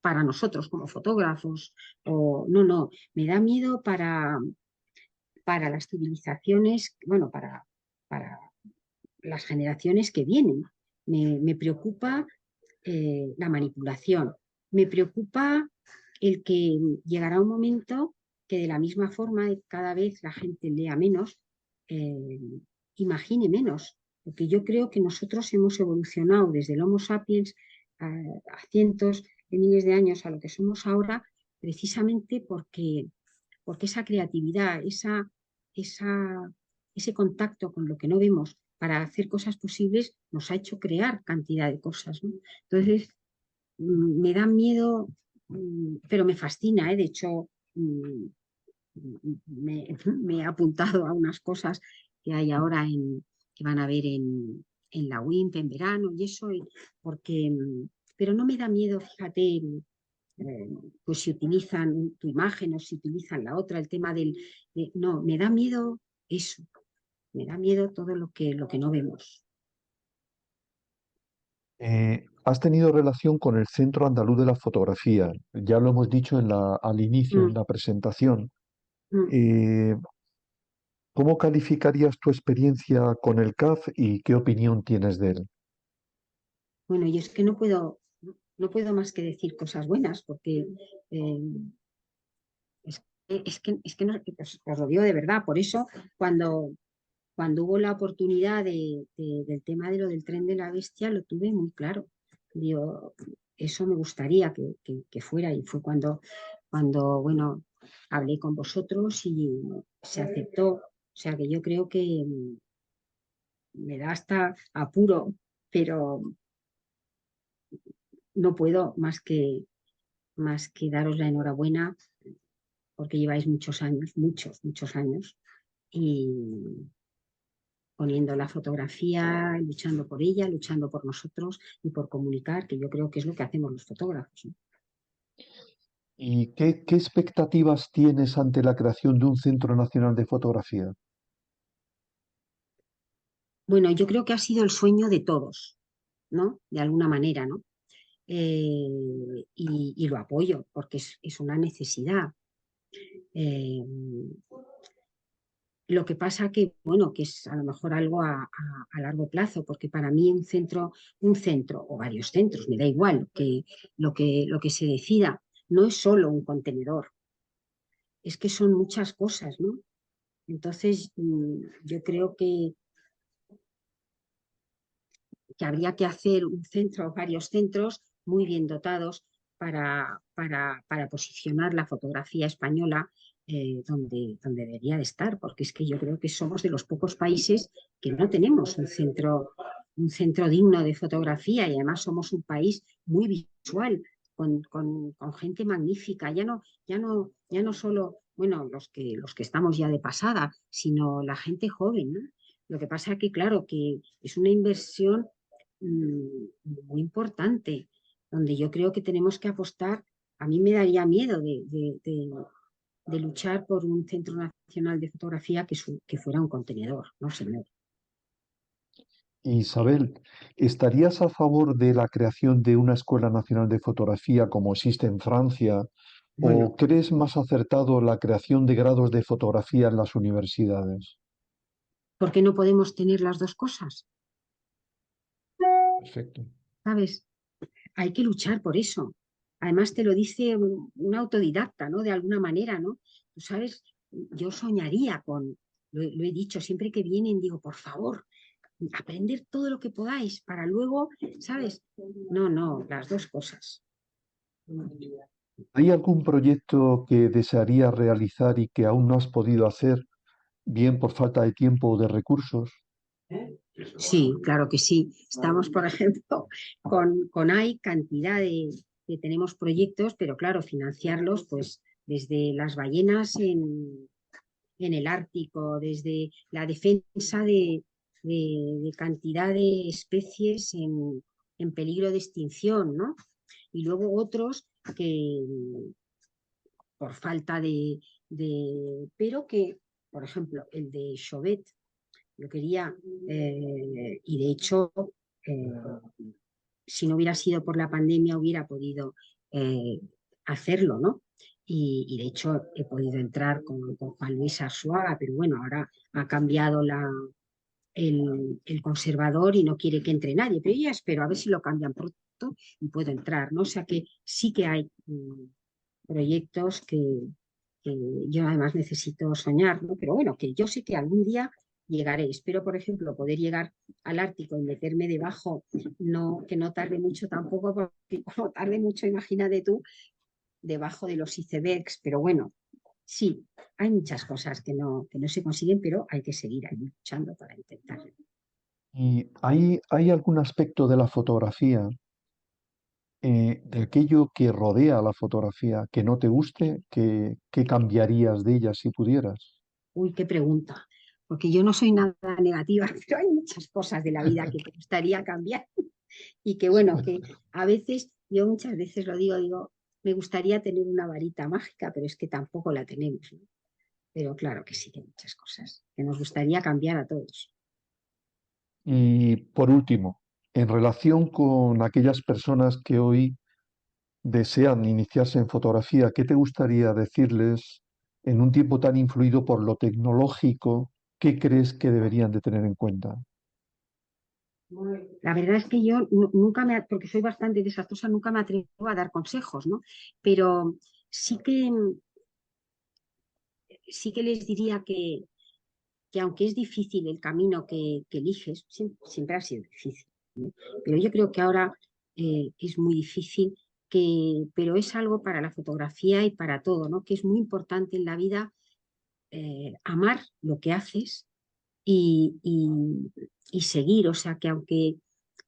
para nosotros como fotógrafos, o no, me da miedo para las civilizaciones, bueno, para las generaciones que vienen. Me preocupa la manipulación, me preocupa el que llegará un momento que de la misma forma cada vez la gente lea menos, eh, imagine menos, porque yo creo que nosotros hemos evolucionado desde el Homo sapiens a cientos de miles de años a lo que somos ahora, precisamente porque esa creatividad, ese contacto con lo que no vemos para hacer cosas posibles nos ha hecho crear cantidad de cosas, ¿no? Entonces, me da miedo, pero me fascina, ¿eh? De hecho, me he apuntado a unas cosas que hay ahora que van a ver en la WIMP en verano y eso, porque, pero no me da miedo, fíjate, pues si utilizan tu imagen o si utilizan la otra, el tema no, me da miedo eso, me da miedo todo lo que no vemos. Has tenido relación con el Centro Andaluz de la Fotografía, ya lo hemos dicho al inicio, en la presentación. Mm. ¿Cómo calificarías tu experiencia con el CAF y qué opinión tienes de él? Bueno, yo es que no puedo más que decir cosas buenas, porque eh, es que no, os lo digo de verdad. Por eso, cuando hubo la oportunidad del tema de lo del tren de la bestia, lo tuve muy claro. Digo, eso me gustaría que fuera, y fue cuando, bueno, hablé con vosotros y se aceptó. O sea que yo creo que me da hasta apuro, pero no puedo más que daros la enhorabuena porque lleváis muchos años, y poniendo la fotografía, luchando por ella, luchando por nosotros y por comunicar, que yo creo que es lo que hacemos los fotógrafos, ¿no? ¿Y qué expectativas tienes ante la creación de un Centro Nacional de Fotografía? Bueno, yo creo que ha sido el sueño de todos, ¿no? De alguna manera, ¿no? Y lo apoyo porque es una necesidad. Eh, Lo que pasa que, bueno, que es a lo mejor algo a largo plazo, porque para mí un centro o varios centros, me da igual lo que se decida, no es solo un contenedor, es que son muchas cosas, ¿no? Entonces, yo creo que habría que hacer un centro o varios centros muy bien dotados para posicionar la fotografía española donde debería de estar, porque es que yo creo que somos de los pocos países que no tenemos un centro digno de fotografía, y además somos un país muy visual, con gente magnífica, ya no solo, bueno, los que estamos ya de pasada, sino la gente joven, ¿no? Lo que pasa es que, claro, que es una inversión muy importante, donde yo creo que tenemos que apostar. A mí me daría miedo de luchar por un centro nacional de fotografía que fuera un contenedor, no señor. Isabel, ¿estarías a favor de la creación de una Escuela Nacional de Fotografía como existe en Francia? Bueno, ¿O crees más acertado la creación de grados de fotografía en las universidades? ¿por qué no podemos tener las dos cosas? Perfecto. ¿Sabes? Hay que luchar por eso. Además te lo dice un autodidacta, ¿no? De alguna manera, ¿no? Tú sabes, yo soñaría lo he dicho, siempre que vienen digo, por favor, aprender todo lo que podáis para luego, ¿sabes? No, las dos cosas. ¿Hay algún proyecto que desearías realizar y que aún no has podido hacer, bien por falta de tiempo o de recursos? Sí, claro que sí. Estamos, por ejemplo, hay cantidad tenemos proyectos, pero claro, financiarlos, pues desde las ballenas en el Ártico, desde la defensa de cantidad de especies en peligro de extinción, ¿no? Y luego otros que por falta pero que, por ejemplo, el de Chauvet, yo quería, y de hecho, eh, si no hubiera sido por la pandemia, hubiera podido hacerlo, ¿no? Y de hecho he podido entrar con Juan Luis Arzuaga, pero bueno, ahora ha cambiado el conservador y no quiere que entre nadie, pero yo ya espero a ver si lo cambian pronto y puedo entrar, ¿no? O sea que sí que hay proyectos que yo además necesito soñar, ¿no? Pero bueno, que yo sé que algún día llegaré. Espero, por ejemplo, poder llegar al Ártico y meterme debajo, no, que no tarde mucho tampoco, porque como tarde mucho, imagínate tú, debajo de los icebergs, pero bueno, sí, hay muchas cosas que no se consiguen, pero hay que seguir ahí luchando para intentarlo. ¿Y hay algún aspecto de la fotografía, de aquello que rodea a la fotografía, que no te guste? ¿Qué cambiarías de ella si pudieras? Uy, qué pregunta, porque yo no soy nada negativa, pero hay muchas cosas de la vida que me gustaría cambiar y que bueno, que a veces, yo muchas veces lo digo, me gustaría tener una varita mágica, pero es que tampoco la tenemos, ¿no? Pero claro que sí, que hay muchas cosas que nos gustaría cambiar a todos. Y por último, en relación con aquellas personas que hoy desean iniciarse en fotografía, ¿qué te gustaría decirles en un tiempo tan influido por lo tecnológico? ¿Qué crees que deberían de tener en cuenta? La verdad es que yo nunca porque soy bastante desastrosa, nunca me atrevo a dar consejos, ¿no? Pero sí que, sí que les diría que aunque es difícil el camino que eliges, siempre ha sido difícil, ¿no? Pero yo creo que ahora es muy difícil, pero es algo para la fotografía y para todo, ¿no? Que es muy importante en la vida amar lo que haces y, y, y seguir, o sea, que aunque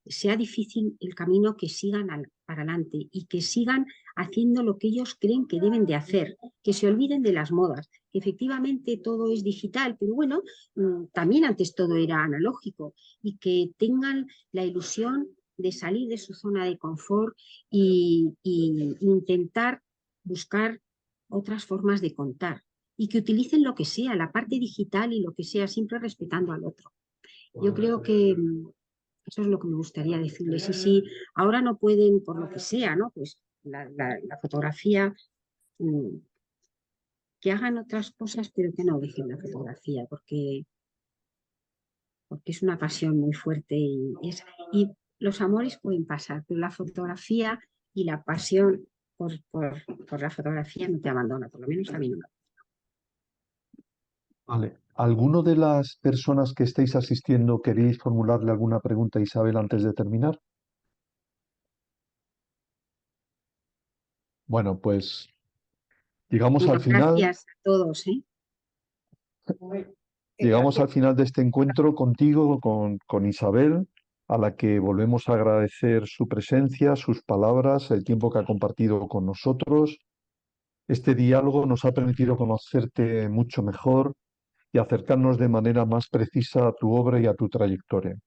sea difícil el camino, que sigan para adelante y que sigan haciendo lo que ellos creen que deben de hacer, que se olviden de las modas, que efectivamente todo es digital, pero bueno, también antes todo era analógico y que tengan la ilusión de salir de su zona de confort y intentar buscar otras formas de contar y que utilicen lo que sea, la parte digital y lo que sea, siempre respetando al otro. Yo creo que eso es lo que me gustaría decirles. Y si ahora no pueden, por lo que sea, ¿no? Pues la fotografía, mm, que hagan otras cosas, pero que no dejen la fotografía, porque es una pasión muy fuerte y los amores pueden pasar, pero la fotografía y la pasión por la fotografía no te abandona, por lo menos a mí no. Vale. ¿Alguno de las personas que estáis asistiendo queréis formularle alguna pregunta a Isabel antes de terminar? Bueno, pues llegamos al Bueno, final. gracias a todos, ¿eh? Llegamos al final de este encuentro contigo, con Isabel, a la que volvemos a agradecer su presencia, sus palabras, el tiempo que ha compartido con nosotros. Este diálogo nos ha permitido conocerte mucho mejor y acercarnos de manera más precisa a tu obra y a tu trayectoria.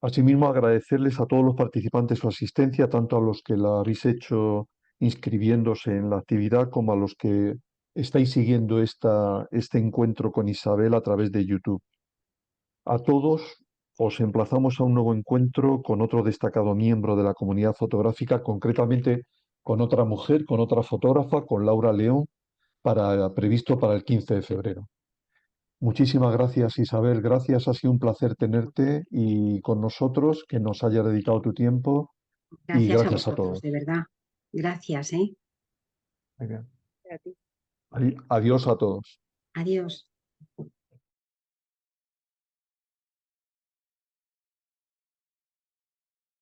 Asimismo, agradecerles a todos los participantes su asistencia, tanto a los que la habéis hecho inscribiéndose en la actividad como a los que estáis siguiendo este encuentro con Isabel a través de YouTube. A todos os emplazamos a un nuevo encuentro con otro destacado miembro de la comunidad fotográfica, concretamente con otra mujer, con otra fotógrafa, con Laura León, previsto para el 15 de febrero. Muchísimas gracias, Isabel. Gracias, ha sido un placer tenerte y con nosotros, que nos hayas dedicado tu tiempo y Gracias a gracias a vosotros, todos. de verdad. Gracias, ¿eh? Muy bien. A ti. Adiós a todos. Adiós.